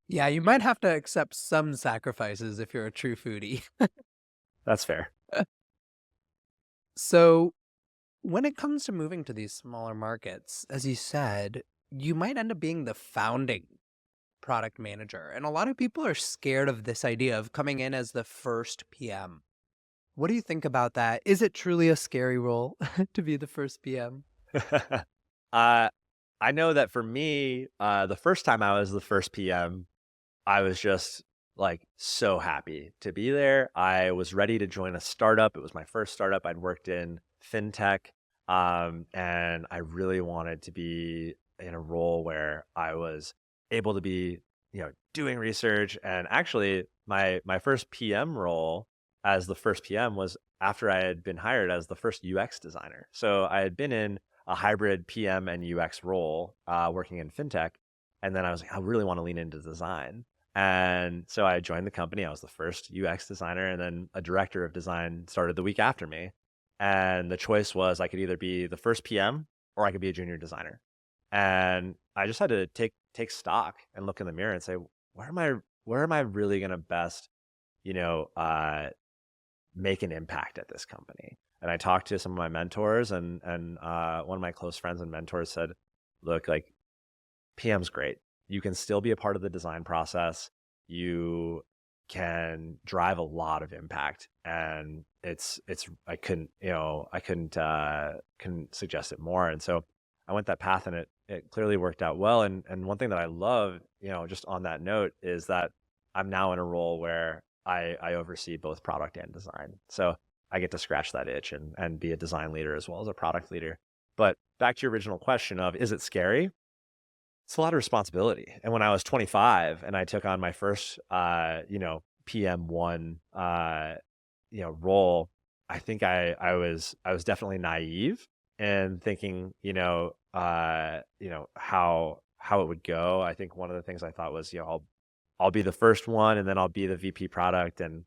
Yeah, you might have to accept some sacrifices if you're a true foodie. That's fair. So, when it comes to moving to these smaller markets, as you said, you might end up being the founding product manager. And a lot of people are scared of this idea of coming in as the first PM. What do you think about that? Is it truly a scary role to be the first PM? uh, I know that for me, the first time I was the first PM, I was just like so happy to be there. I was ready to join a startup. It was my first startup. I'd worked in fintech, and I really wanted to be in a role where I was able to be, doing research. And actually, my first PM role as the first PM was after I had been hired as the first UX designer. So I had been in a hybrid PM and UX role, working in fintech, and then I was like, I really want to lean into design. And so I joined the company. I was the first UX designer, and then a director of design started the week after me. And the choice was I could either be the first PM or I could be a junior designer. And I just had to take stock and look in the mirror and say, where am I really going to best, you know, uh, make an impact at this company? And I talked to some of my mentors, and one of my close friends and mentors said, look, like PM's great. You can still be a part of the design process. You can drive a lot of impact, and it's I couldn't suggest it more. And so I went that path, and it clearly worked out well. And one thing that I love, just on that note, is that I'm now in a role where I oversee both product and design. So I get to scratch that itch and be a design leader as well as a product leader. But back to your original question of, is it scary? It's a lot of responsibility. And when I was 25 and I took on my first, PM1, role, I think I was definitely naive and thinking, how it would go. I think one of the things I thought was, I'll be the first one and then I'll be the VP product. And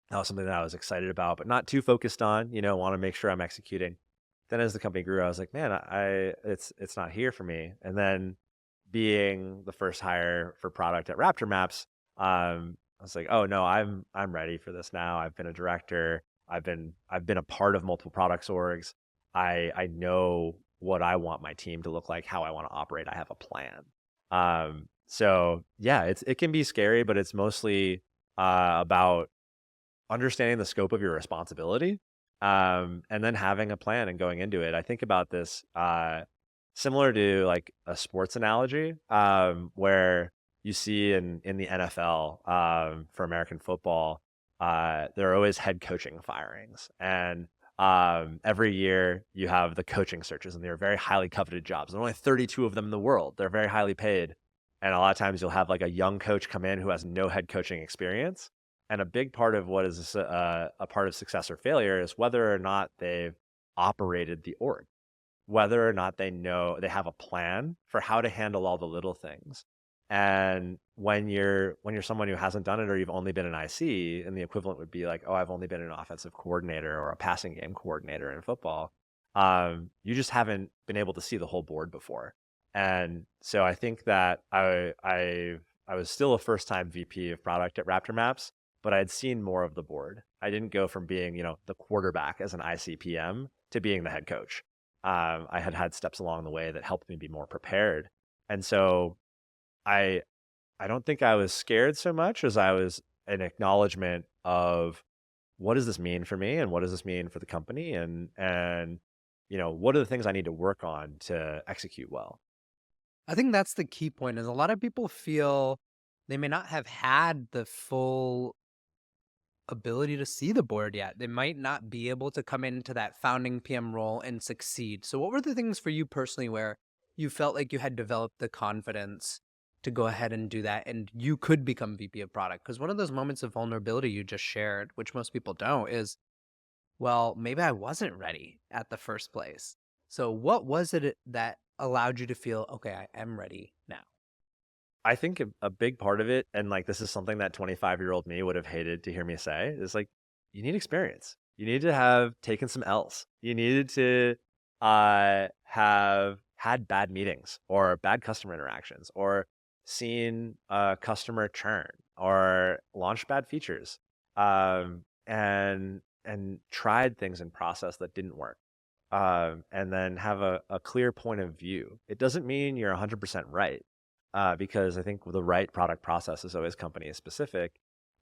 that was something that I was excited about, but not too focused on, want to make sure I'm executing. Then as the company grew, I was like, man, it's not here for me. And then being the first hire for product at Raptor Maps, I was like, oh no, I'm ready for this now. I've been a director. I've been a part of multiple products orgs. I know what I want my team to look like, how I want to operate. I have a plan. So yeah, it can be scary, but it's mostly about understanding the scope of your responsibility, and then having a plan and going into it. I think about this similar to like a sports analogy, where you see in the NFL, for American football, there are always head coaching firings, and every year you have the coaching searches, and they're very highly coveted jobs. There are only 32 of them in the world. They're very highly paid, and a lot of times you'll have like a young coach come in who has no head coaching experience. And a big part of what is a part of success or failure is whether or not they've operated the org, whether or not they know they have a plan for how to handle all the little things. And when you're someone who hasn't done it, or you've only been an IC, and the equivalent would be like, oh, I've only been an offensive coordinator or a passing game coordinator in football. You just haven't been able to see the whole board before. And so I think that I was still a first time VP of product at Raptor Maps, but I had seen more of the board. I didn't go from being, the quarterback as an ICPM to being the head coach. I had steps along the way that helped me be more prepared. And so I I don't think I was scared so much as I was an acknowledgement of, what does this mean for me and what does this mean for the company, and what are the things I need to work on to execute well. I think that's the key point is a lot of people feel they may not have had the full ability to see the board yet. They might not be able to come into that founding PM role and succeed. So what were the things for you personally where you felt like you had developed the confidence to go ahead and do that and you could become VP of product? Because one of those moments of vulnerability you just shared, which most people don't, is, well, maybe I wasn't ready at the first place. So what was it that allowed you to feel, okay, I am ready now? I think a big part of it, and like this is something that 25-year-old me would have hated to hear me say, is like, you need experience. You need to have taken some L's. You needed to have had bad meetings or bad customer interactions or seen a customer churn or launched bad features, and tried things in process that didn't work. And then have a clear point of view. It doesn't mean you're 100% right, because I think the right product process is always company specific.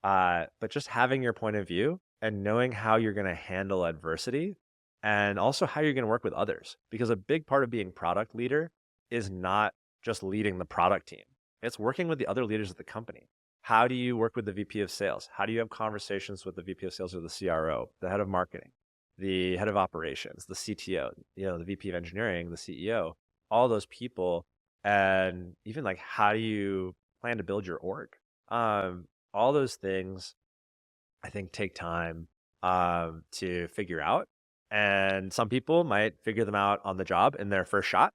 But just having your point of view and knowing how you're going to handle adversity, and also how you're going to work with others. Because a big part of being product leader is not just leading the product team, it's working with the other leaders of the company. How do you work with the VP of sales? How do you have conversations with the VP of sales or the CRO, the head of marketing, the head of operations, the CTO, the VP of engineering, the CEO, all those people? And even like, how do you plan to build your org? All those things I think take time to figure out. And some people might figure them out on the job in their first shot,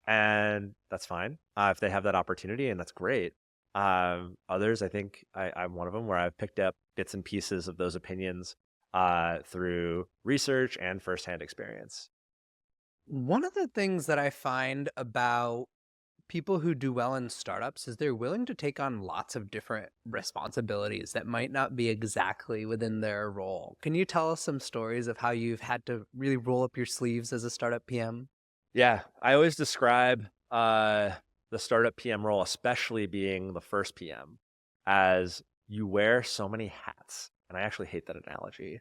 and that's fine if they have that opportunity, and that's great. Others, I think I'm one of them, where I've picked up bits and pieces of those opinions through research and firsthand experience. One of the things that I find about people who do well in startups is they're willing to take on lots of different responsibilities that might not be exactly within their role. Can you tell us some stories of how you've had to really roll up your sleeves as a startup PM? Yeah, I always describe the startup PM role, especially being the first PM, as you wear so many hats. And I actually hate that analogy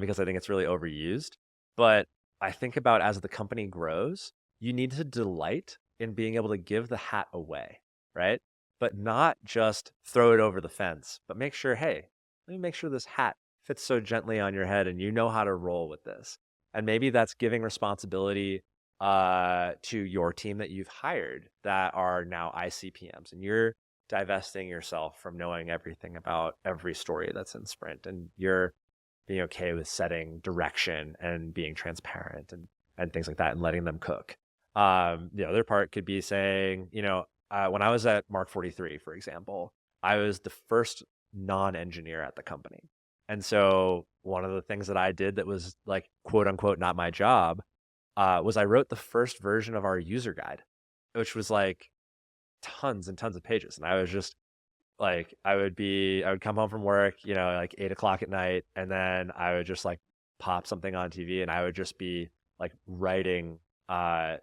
because I think it's really overused. But I think about, as the company grows, you need to delight in being able to give the hat away, right? But not just throw it over the fence, but make sure, hey, let me make sure this hat fits so gently on your head and you know how to roll with this. And maybe that's giving responsibility to your team that you've hired that are now ICPMs, and you're divesting yourself from knowing everything about every story that's in Sprint, and you're being okay with setting direction and being transparent and things like that and letting them cook. The other part could be saying, when I was at Mark 43, for example, I was the first non-engineer at the company. And so one of the things that I did that was like, quote unquote, not my job, was I wrote the first version of our user guide, which was like tons and tons of pages. And I was just like, I would come home from work, like 8 o'clock at night, and then I would just like pop something on TV, and I would just be like writing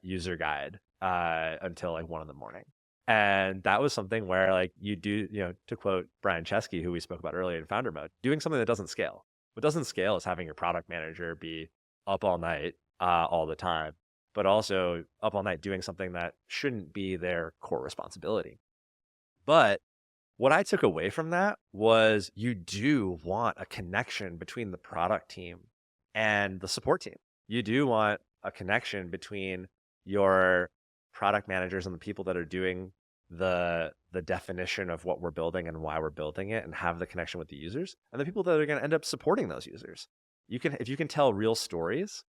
user guide until like 1 in the morning. And that was something where like you do, to quote Brian Chesky, who we spoke about earlier in founder mode, doing something that doesn't scale. What doesn't scale is having your product manager be up all night all the time, but also up all night doing something that shouldn't be their core responsibility. But what I took away from that was you do want a connection between the product team and the support team. You do want a connection between your product managers and the people that are doing the definition of what we're building and why we're building it, and have the connection with the users, and the people that are going to end up supporting those users. If you can tell real stories,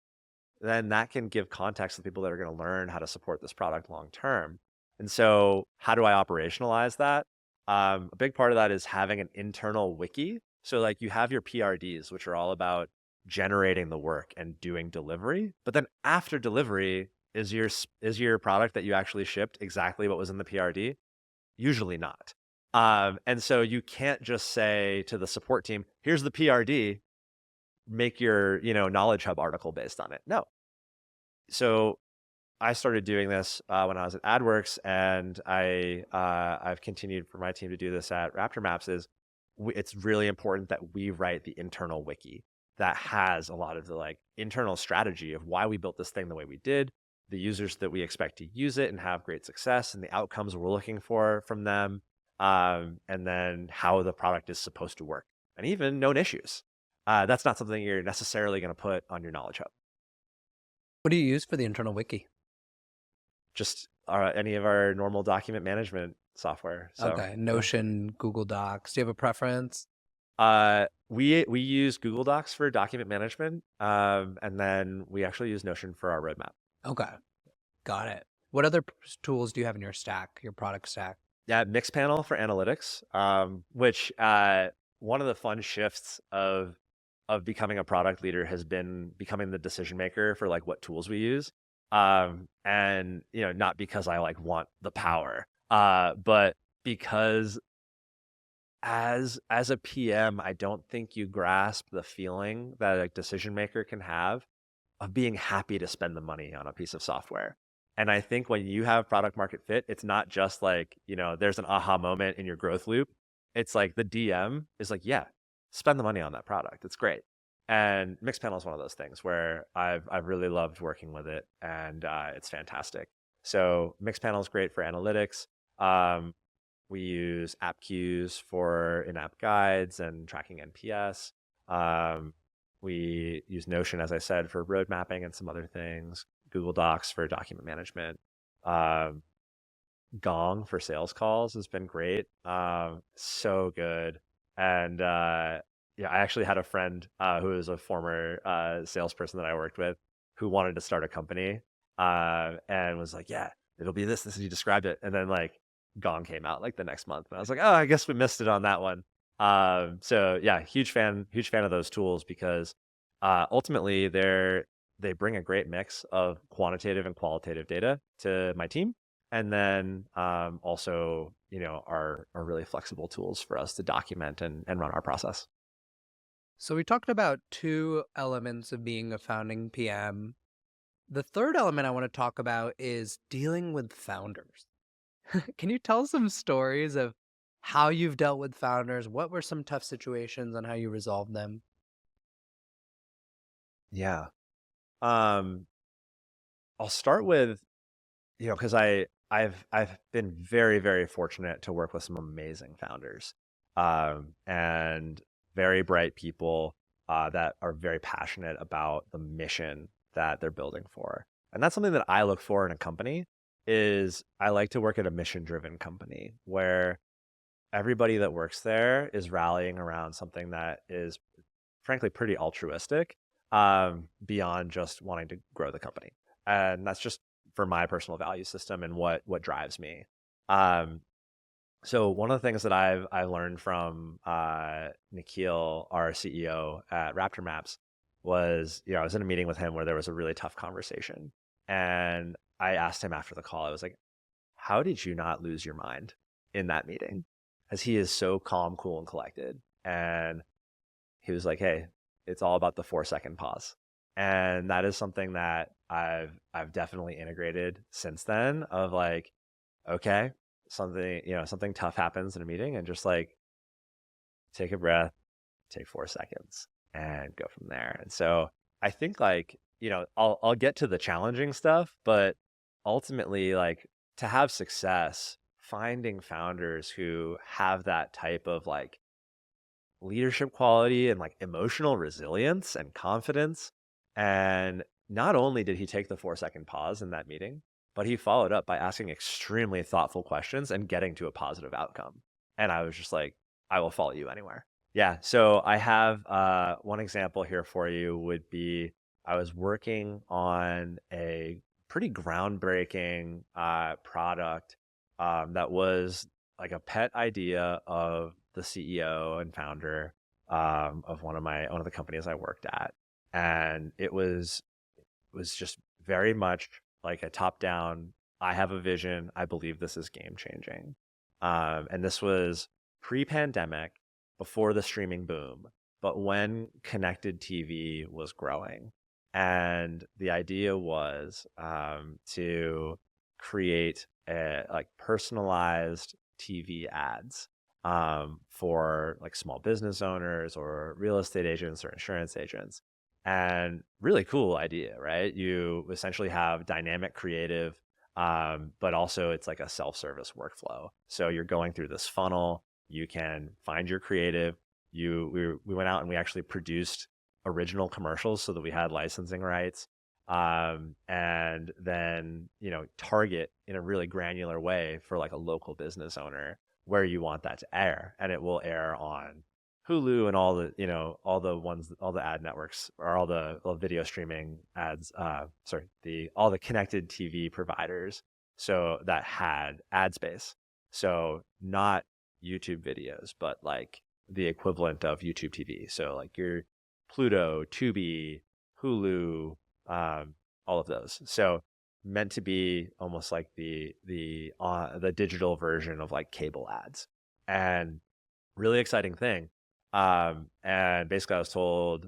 then that can give context to the people that are going to learn how to support this product long term. And so how do I operationalize that? A big part of that is having an internal wiki. So like you have your PRDs, which are all about generating the work and doing delivery. But then after delivery, is your product that you actually shipped exactly what was in the PRD? Usually not. And so you can't just say to the support team, here's the PRD, make your, Knowledge Hub article based on it. No. So I started doing this when I was at AdWorks, and I've continued for my team to do this at Raptor Maps. It's really important that we write the internal wiki that has a lot of the like internal strategy of why we built this thing the way we did, the users that we expect to use it and have great success, and the outcomes we're looking for from them, and then how the product is supposed to work, and even known issues. That's not something you're necessarily going to put on your Knowledge Hub. What do you use for the internal wiki? Just any of our normal document management software. So, Okay, Notion, Google Docs. Do you have a preference? We use Google Docs for document management, and then we actually use Notion for our roadmap. Okay, got it. What other tools do you have in your stack, your product stack? Yeah, Mixpanel for analytics, which one of the fun shifts of becoming a product leader has been becoming the decision maker for like what tools we use. And not because I like want the power, but because as a PM, I don't think you grasp the feeling that a decision maker can have of being happy to spend the money on a piece of software. And I think when you have product market fit, it's not just like, there's an aha moment in your growth loop. It's like the DM is like, yeah, spend the money on that product. It's great. And Mixpanel is one of those things where I've really loved working with it, and it's fantastic. So Mixpanel is great for analytics. We use app queues for in-app guides and tracking NPS. We use Notion, as I said, for road mapping and some other things. Google Docs for document management. Gong for sales calls has been great. So good. And yeah, I actually had a friend who was a former salesperson that I worked with who wanted to start a company and was like, yeah, it'll be this as you described it. And then like Gong came out like the next month. And I was like, oh, I guess we missed it on that one. So yeah, huge fan of those tools, because ultimately they bring a great mix of quantitative and qualitative data to my team. And then also, are really flexible tools for us to document and run our process. So we talked about two elements of being a founding PM. The third element I want to talk about is dealing with founders. Can you tell some stories of how you've dealt with founders? What were some tough situations and how you resolved them? Yeah. Um, I'll start with, because I've been very, very fortunate to work with some amazing founders. And very bright people that are very passionate about the mission that they're building for. And that's something that I look for in a company is I like to work at a mission-driven company where everybody that works there is rallying around something that is frankly pretty altruistic, beyond just wanting to grow the company. And that's just for my personal value system and what drives me. Um, so one of the things that I learned from Nikhil, our CEO at Raptor Maps, was I was in a meeting with him where there was a really tough conversation, and I asked him after the call. I was like, "How did you not lose your mind in that meeting?" As he is so calm, cool, and collected, and he was like, "Hey, it's all about the 4-second pause," and that is something that I've definitely integrated since then. Of like, okay, something tough happens in a meeting, and just like take a breath, take 4 seconds, and go from there. And so I think like I'll get to the challenging stuff, but ultimately like to have success, finding founders who have that type of like leadership quality and like emotional resilience and confidence. And not only did he take the 4-second pause in that meeting, but he followed up by asking extremely thoughtful questions and getting to a positive outcome. And I was just like, I will follow you anywhere. Yeah. So I have one example here for you would be I was working on a pretty groundbreaking product that was like a pet idea of the CEO and founder of one of the companies I worked at, and it was just very much like a top down. I have a vision. I believe this is game changing, and this was pre-pandemic, before the streaming boom, but when connected TV was growing, and the idea was to create like personalized TV ads for like small business owners or real estate agents or insurance agents. And really cool idea, right? You essentially have dynamic creative, but also it's like a self-service workflow. So you're going through this funnel. You can find your creative. We went out and we actually produced original commercials so that we had licensing rights, and then target in a really granular way for like a local business owner where you want that to air, and it will air on Hulu and all the all the ad networks, or all the video streaming ads, all the connected TV providers, so that had ad space. So not YouTube videos, but like the equivalent of YouTube TV. So like your Pluto, Tubi, Hulu, all of those. So meant to be almost like the digital version of like cable ads, and really exciting thing. And basically, I was told,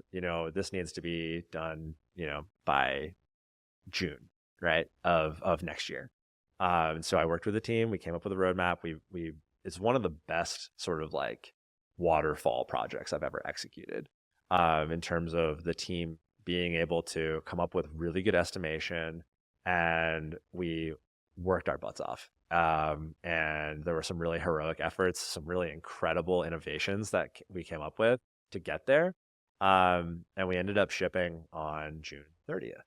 this needs to be done, by June, right, of next year. And so I worked with the team. We came up with a roadmap. We It's one of the best sort of like waterfall projects I've ever executed, in terms of the team being able to come up with really good estimation, and we worked our butts off. And there were some really heroic efforts, some really incredible innovations that we came up with to get there. And we ended up shipping on June 30th.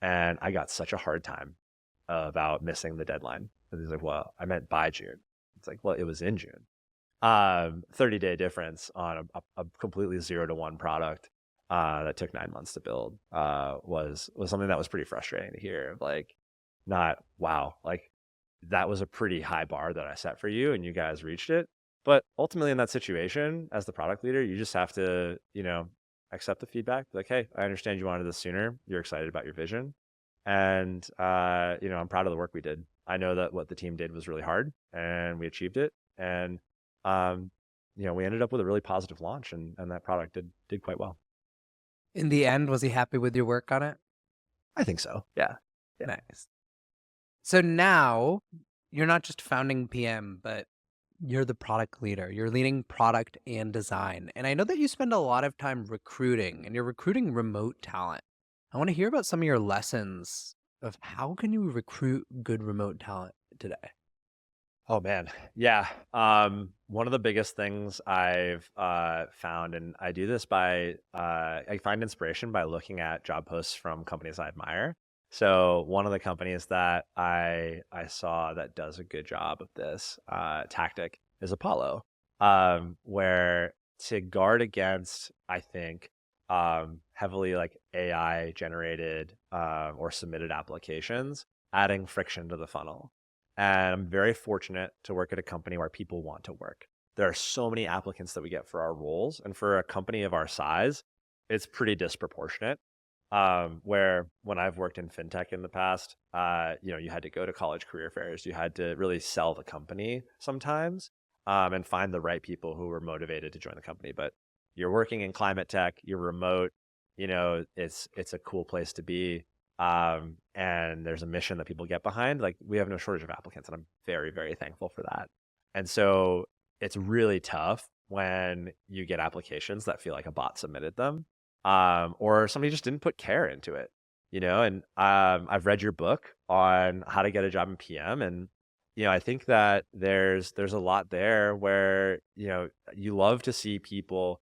And I got such a hard time about missing the deadline. And he's like, well, I meant by June. It's like, well, it was in June. 30-day difference on a completely 0 to 1 product that took 9 months to build was something that was pretty frustrating to hear. Like, not wow, like that was a pretty high bar that I set for you, and you guys reached it. But ultimately, in that situation, as the product leader, you just have to, accept the feedback. Like, hey, I understand you wanted this sooner. You're excited about your vision, and I'm proud of the work we did. I know that what the team did was really hard, and we achieved it. And we ended up with a really positive launch, and that product did quite well. In the end, was he happy with your work on it? I think so. Yeah. Yeah. Nice. So now you're not just founding PM, but you're the product leader. You're leading product and design. And I know that you spend a lot of time recruiting, and you're recruiting remote talent. I want to hear about some of your lessons of how can you recruit good remote talent today? Oh man, yeah. One of the biggest things I've found, and I do this by I find inspiration by looking at job posts from companies I admire. So one of the companies that I saw that does a good job of this tactic is Apollo, where to guard against, I think, heavily like AI generated or submitted applications, adding friction to the funnel. And I'm very fortunate to work at a company where people want to work. There are so many applicants that we get for our roles. And for a company of our size, it's pretty disproportionate. Where when I've worked in fintech in the past, you had to go to college career fairs. You had to really sell the company sometimes, and find the right people who were motivated to join the company. But you're working in climate tech, you're remote, it's a cool place to be, and there's a mission that people get behind. Like we have no shortage of applicants, and I'm very, very thankful for that. And so it's really tough when you get applications that feel like a bot submitted them, or somebody just didn't put care into it, And I've read your book on how to get a job in PM, and I think that there's a lot there where you love to see people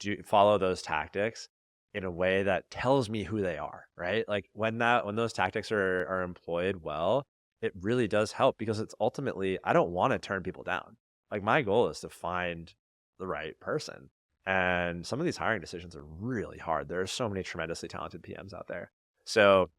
do follow those tactics in a way that tells me who they are, right? Like when those tactics are employed well, it really does help because it's ultimately I don't want to turn people down. Like my goal is to find the right person. And some of these hiring decisions are really hard. There are so many tremendously talented PMs out there. So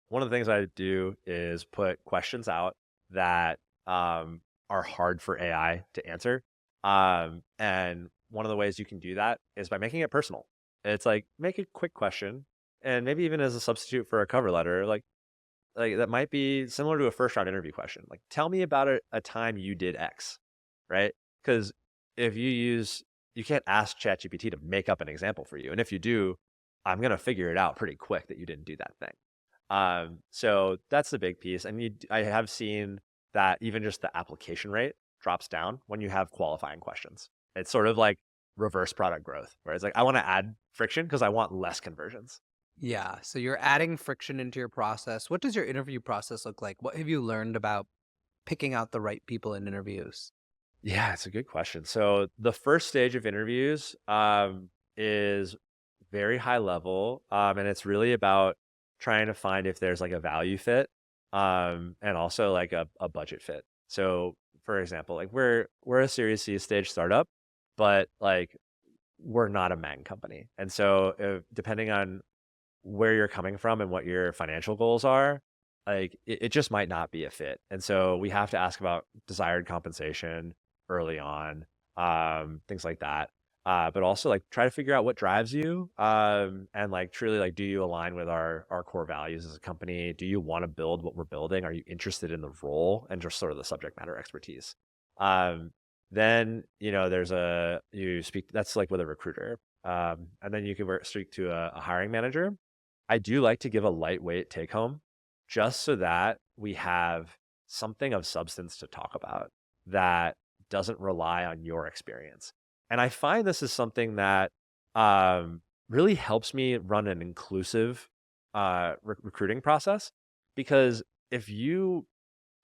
one of the things I do is put questions out that are hard for AI to answer. And one of the ways you can do that is by making it personal. It's like make a quick question, and maybe even as a substitute for a cover letter, like that might be similar to a first round interview question. Like, tell me about a time you did X, right? Because if you can't ask ChatGPT to make up an example for you, and if you do, I'm gonna figure it out pretty quick that you didn't do that thing. So that's the big piece. And I have seen that even just the application rate drops down when you have qualifying questions. It's sort of like reverse product growth, where it's like, I want to add friction because I want less conversions. Yeah. So you're adding friction into your process. What does your interview process look like? What have you learned about picking out the right people in interviews? Yeah, it's a good question. So the first stage of interviews is very high level, and it's really about trying to find if there's like a value fit, and also like a budget fit. So, for example, like we're a Series C stage startup, but like we're not a Mang company, and so depending on where you're coming from and what your financial goals are, like it just might not be a fit. And so we have to ask about desired compensation early on, things like that. But also like try to figure out what drives you, and like truly like do you align with our core values as a company? Do you want to build what we're building? Are you interested in the role and just sort of the subject matter expertise? Then there's you speak that's like with a recruiter, and then you can speak to a hiring manager. I do like to give a lightweight take home just so that we have something of substance to talk about that doesn't rely on your experience. And I find this is something that really helps me run an inclusive recruiting process, because if you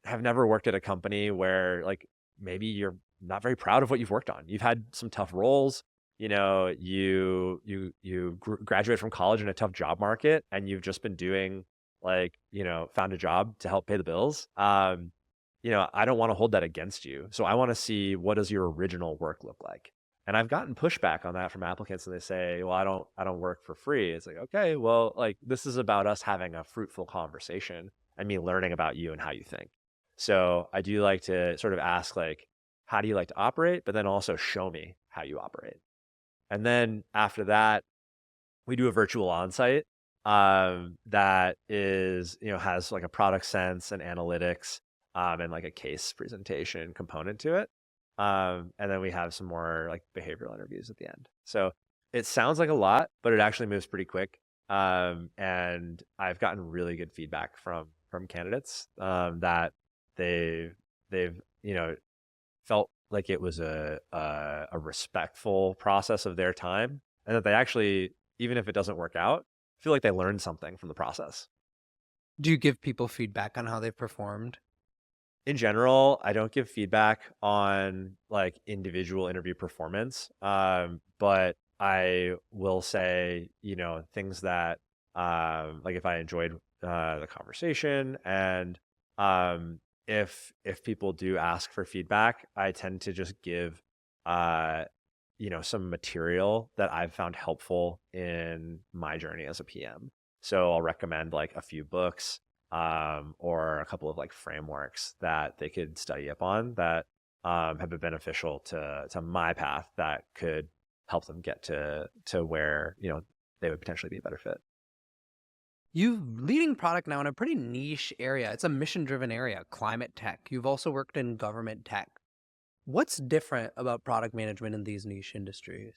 have never worked at a company where like maybe you're not very proud of what you've worked on. You've had some tough roles. You graduate from college in a tough job market, and you've just been doing like found a job to help pay the bills. I don't want to hold that against you. So I want to see what does your original work look like. And I've gotten pushback on that from applicants, and they say, "Well, I don't work for free." It's like, okay, well, like this is about us having a fruitful conversation and me learning about you and how you think. So I do like to sort of ask like, how do you like to operate? But then also show me how you operate. And then after that, we do a virtual onsite, that is, has like a product sense and analytics, and like a case presentation component to it. And then we have some more like behavioral interviews at the end. So it sounds like a lot, but it actually moves pretty quick. And I've gotten really good feedback from candidates, that they've felt like it was a respectful process of their time, and that they actually, even if it doesn't work out, feel like they learned something from the process. Do you give people feedback on how they've performed? In general, I don't give feedback on like individual interview performance, but I will say, things that like if I enjoyed the conversation, and if people do ask for feedback, I tend to just give uh, some material that I've found helpful in my journey as a PM. So I'll recommend like a few books, or a couple of like frameworks that they could study up on that have been beneficial to my path that could help them get to where they would potentially be a better fit. You leading product now in a pretty niche area. It's a mission-driven area, climate tech. You've also worked in government tech. What's different about product management in these niche industries?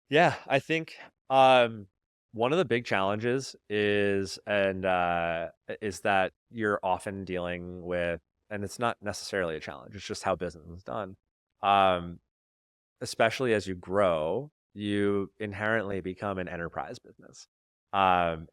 Yeah, I think um, one of the big challenges is that you're often dealing with, and it's not necessarily a challenge, it's just how business is done. Um, Especially as you grow, you inherently become an enterprise business. And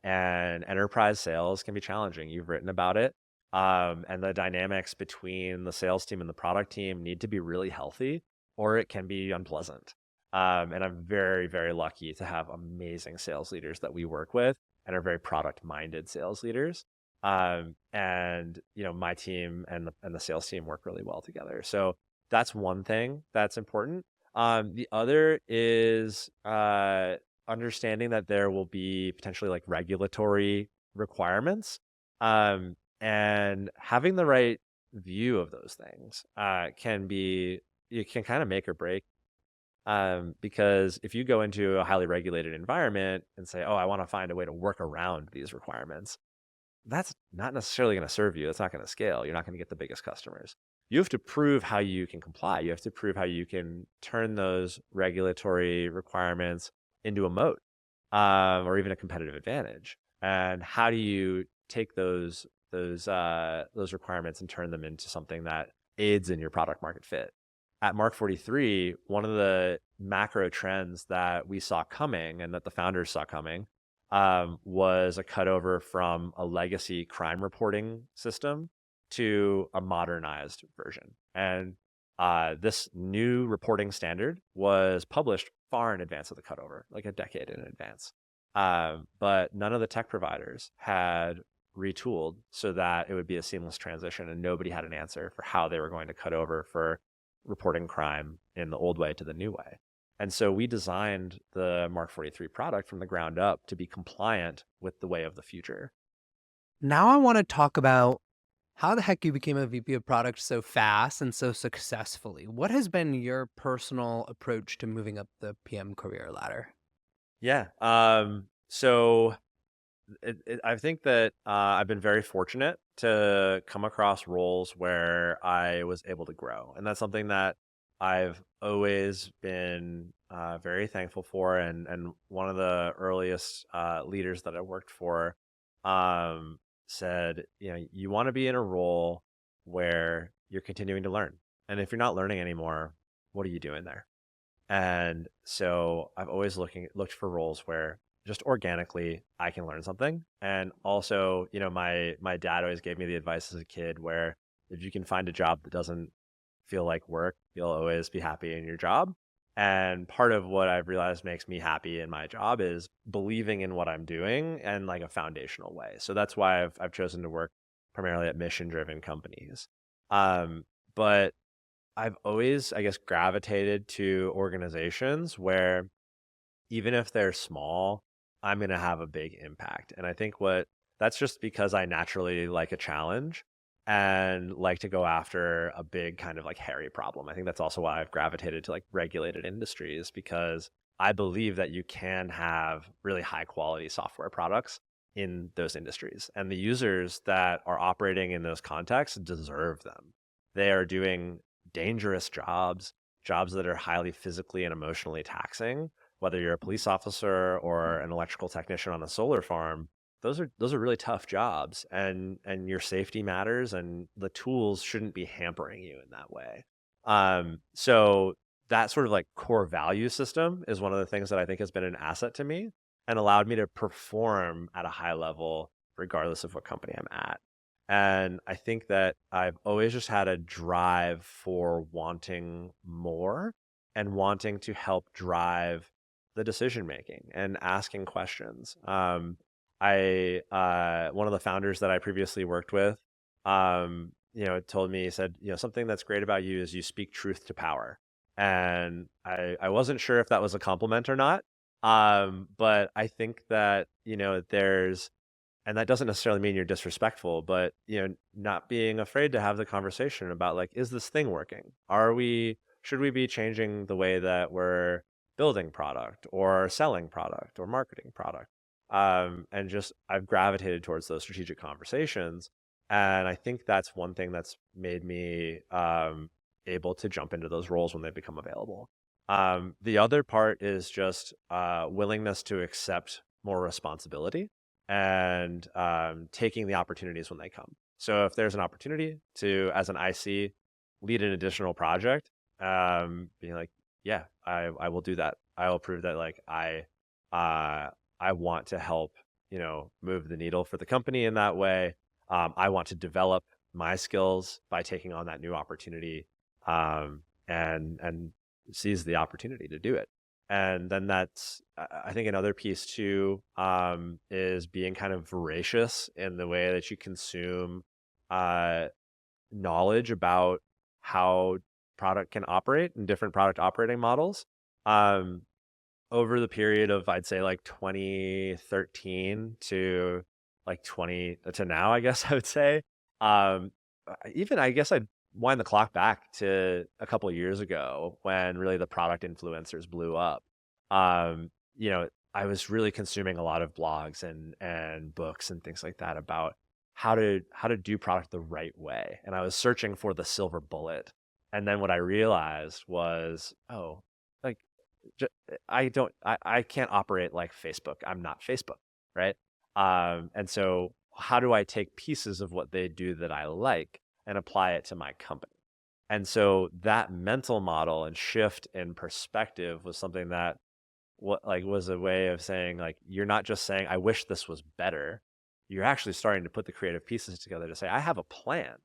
enterprise sales can be challenging. You've written about it. And the dynamics between the sales team and the product team need to be really healthy, or it can be unpleasant. And I'm very, very lucky to have amazing sales leaders that we work with and are very product minded sales leaders. And my team and the sales team work really well together. So that's one thing that's important. The other is understanding that there will be potentially like regulatory requirements, and having the right view of those things you can kind of make or break. Because if you go into a highly regulated environment and say, "Oh, I want to find a way to work around these requirements," that's not necessarily going to serve you. That's not going to scale. You're not going to get the biggest customers. You have to prove how you can comply. You have to prove how you can turn those regulatory requirements into a moat, or even a competitive advantage. And how do you take those requirements and turn them into something that aids in your product market fit? At Mark 43, one of the macro trends that we saw coming and that the founders saw coming was a cutover from a legacy crime reporting system to a modernized version. And this new reporting standard was published far in advance of the cutover, like a decade in advance. But none of the tech providers had retooled so that it would be a seamless transition, and nobody had an answer for how they were going to cut over for reporting crime in the old way to the new way. And so we designed the Mark 43 product from the ground up to be compliant with the way of the future. Now I want to talk about how the heck you became a VP of product so fast and so successfully. What has been your personal approach to moving up the PM career ladder? Yeah. So I think that I've been very fortunate to come across roles where I was able to grow. And that's something that I've always been very thankful for. And one of the earliest leaders that I worked for said, you want to be in a role where you're continuing to learn. And if you're not learning anymore, what are you doing there? And so I've always looked for roles where just organically I can learn something. And also, my dad always gave me the advice as a kid where if you can find a job that doesn't feel like work, you'll always be happy in your job. And part of what I've realized makes me happy in my job is believing in what I'm doing and like a foundational way. So that's why I've chosen to work primarily at mission driven companies. But I've always, I guess, gravitated to organizations where even if they're small, I'm going to have a big impact. And I think that's just because I naturally like a challenge and like to go after a big kind of like hairy problem. I think that's also why I've gravitated to like regulated industries, because I believe that you can have really high quality software products in those industries, and the users that are operating in those contexts deserve them. They are doing dangerous jobs that are highly physically and emotionally taxing. Whether you're a police officer or an electrical technician on a solar farm, those are really tough jobs, and your safety matters, and the tools shouldn't be hampering you in that way. So that sort of like core value system is one of the things that I think has been an asset to me and allowed me to perform at a high level regardless of what company I'm at. And I think that I've always just had a drive for wanting more and wanting to help drive the decision making and asking questions. One of the founders that I previously worked with, told me, he said, something that's great about you is you speak truth to power. And I wasn't sure if that was a compliment or not. But I think that, and that doesn't necessarily mean you're disrespectful, but not being afraid to have the conversation about, like, is this thing working? Should we be changing the way that we're building product or selling product or marketing product? And just I've gravitated towards those strategic conversations. And I think that's one thing that's made me able to jump into those roles when they become available. The other part is just willingness to accept more responsibility and taking the opportunities when they come. So if there's an opportunity to, as an IC, lead an additional project, being like, yeah, I will do that. I will prove that, like, I want to help, move the needle for the company in that way. I want to develop my skills by taking on that new opportunity, and seize the opportunity to do it. And then that's, I think another piece too, is being kind of voracious in the way that you consume uh, knowledge about how product can operate and different product operating models. Um, Over the period of, I'd say, like 2013 to like 20 to now, I guess I would say. Even I guess I'd wind the clock back to a couple of years ago when really the product influencers blew up. Um, I was really consuming a lot of blogs and books and things like that about how to do product the right way. And I was searching for the silver bullet. And then what I realized was, oh, like, I can't operate like Facebook. I'm not Facebook, right? And so how do I take pieces of what they do that I like and apply it to my company? And so that mental model and shift in perspective was something that was a way of saying, like, you're not just saying, I wish this was better. You're actually starting to put the creative pieces together to say, I have a plan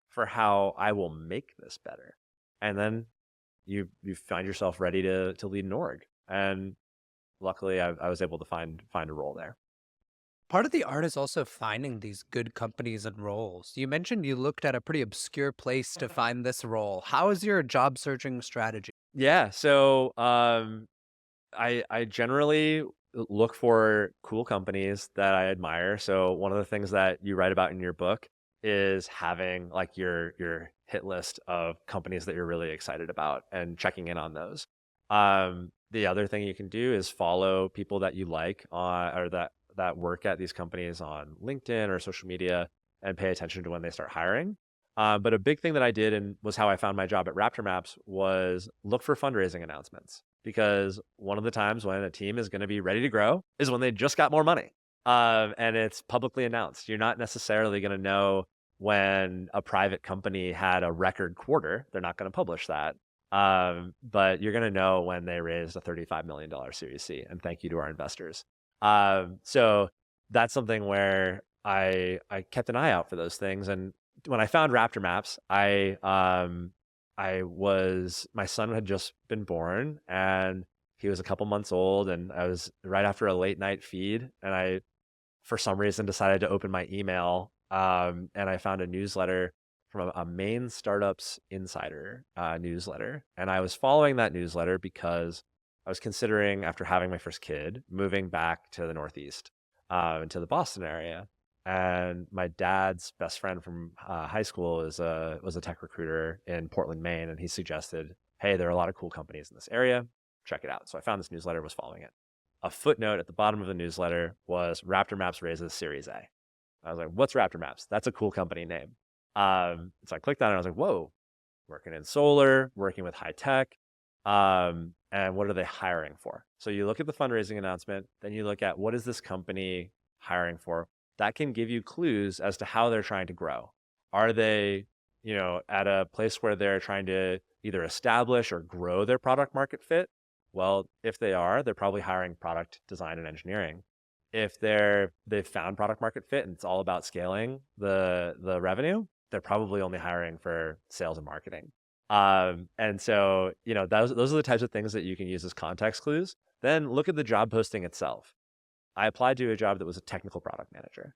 for how I will make this better. And then you find yourself ready to lead an org. And luckily I was able to find a role there. Part of the art is also finding these good companies and roles. You mentioned you looked at a pretty obscure place to find this role. How is your job searching strategy? Yeah. So I generally look for cool companies that I admire. So one of the things that you write about in your book is having, like, your hit list of companies that you're really excited about and checking in on those. The other thing you can do is follow people that you like on, or that work at these companies on LinkedIn or social media, and pay attention to when they start hiring. But a big thing that I did, and was how I found my job at Raptor Maps, was look for fundraising announcements, because one of the times when a team is going to be ready to grow is when they just got more money, and it's publicly announced. You're not necessarily going to know when a private company had a record quarter. They're not going to publish that. But you're going to know when they raised a $35 million Series C, and thank you to our investors. So that's something where I kept an eye out for those things. And when I found Raptor Maps, my son had just been born, and he was a couple months old, and I was right after a late night feed, and I, for some reason, decided to open my email, and I found a newsletter from a Maine Startups Insider newsletter. And I was following that newsletter because I was considering, after having my first kid, moving back to the Northeast, into the Boston area. And my dad's best friend from high school was a tech recruiter in Portland, Maine, and he suggested, hey, there are a lot of cool companies in this area. Check it out. So I found this newsletter, was following it. A footnote at the bottom of the newsletter was Raptor Maps raises Series A. I was like, what's Raptor Maps? That's a cool company name. So I clicked on it, and I was like, whoa, working in solar, working with high tech. And what are they hiring for? So you look at the fundraising announcement, then you look at, what is this company hiring for? That can give you clues as to how they're trying to grow. Are they, at a place where they're trying to either establish or grow their product market fit? Well, if they are, they're probably hiring product design and engineering. if they've found product market fit and it's all about scaling the revenue, they're probably only hiring for sales and marketing. And so, those are the types of things that you can use as context clues. Then look at the job posting itself. I applied to a job that was a technical product manager,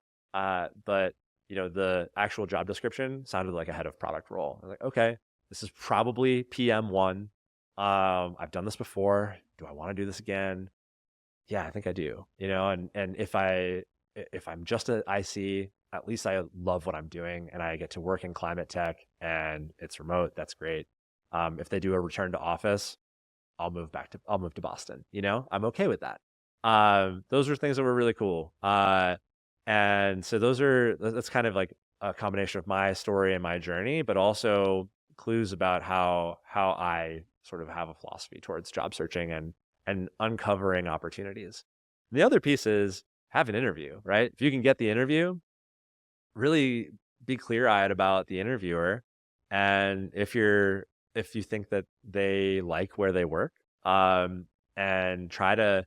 but the actual job description sounded like a head of product role. I was like, okay, this is probably PM1. I've done this before. Do I want to do this again? Yeah, I think I do. And if I'm just an IC, at least I love what I'm doing and I get to work in climate tech and it's remote. That's great. If they do a return to office, I'll move to Boston. I'm okay with that. Those are things that were really cool. And so that's kind of like a combination of my story and my journey, but also clues about how I sort of have a philosophy towards job searching and uncovering opportunities. And the other piece is have an interview, right? If you can get the interview, really be clear-eyed about the interviewer. And if you think that they like where they work, and try to,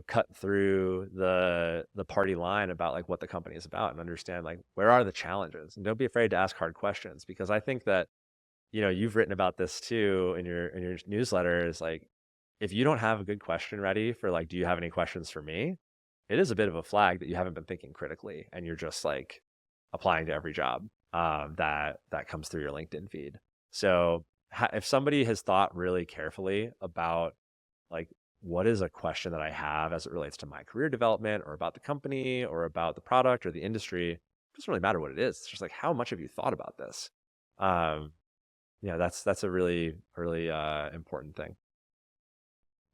cut through the party line about like what the company is about and understand like where are the challenges, and don't be afraid to ask hard questions, because I think that, you've written about this too in your newsletter, is like, if you don't have a good question ready for like, do you have any questions for me? It is a bit of a flag that you haven't been thinking critically and you're just like applying to every job that comes through your LinkedIn feed. So if somebody has thought really carefully about like, what is a question that I have as it relates to my career development or about the company or about the product or the industry, it doesn't really matter what it is. It's just like, how much have you thought about this? That's a really, really important thing.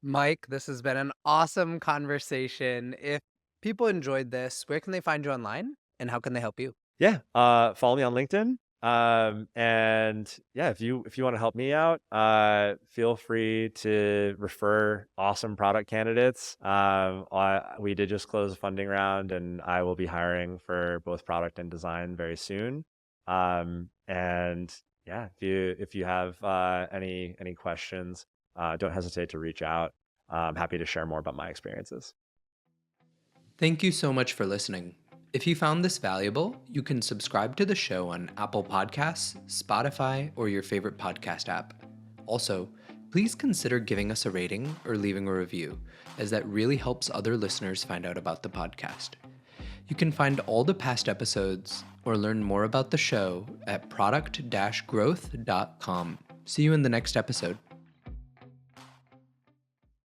Mike, this has been an awesome conversation. If people enjoyed this, where can they find you online and how can they help you? Yeah. Follow me on LinkedIn. And yeah, if you want to help me out, feel free to refer awesome product candidates. We did just close a funding round and I will be hiring for both product and design very soon. And yeah, if you have any questions, don't hesitate to reach out. I'm happy to share more about my experiences. Thank you so much for listening. If you found this valuable, you can subscribe to the show on Apple Podcasts, Spotify, or your favorite podcast app. Also, please consider giving us a rating or leaving a review, as that really helps other listeners find out about the podcast. You can find all the past episodes or learn more about the show at product-growth.com. See you in the next episode.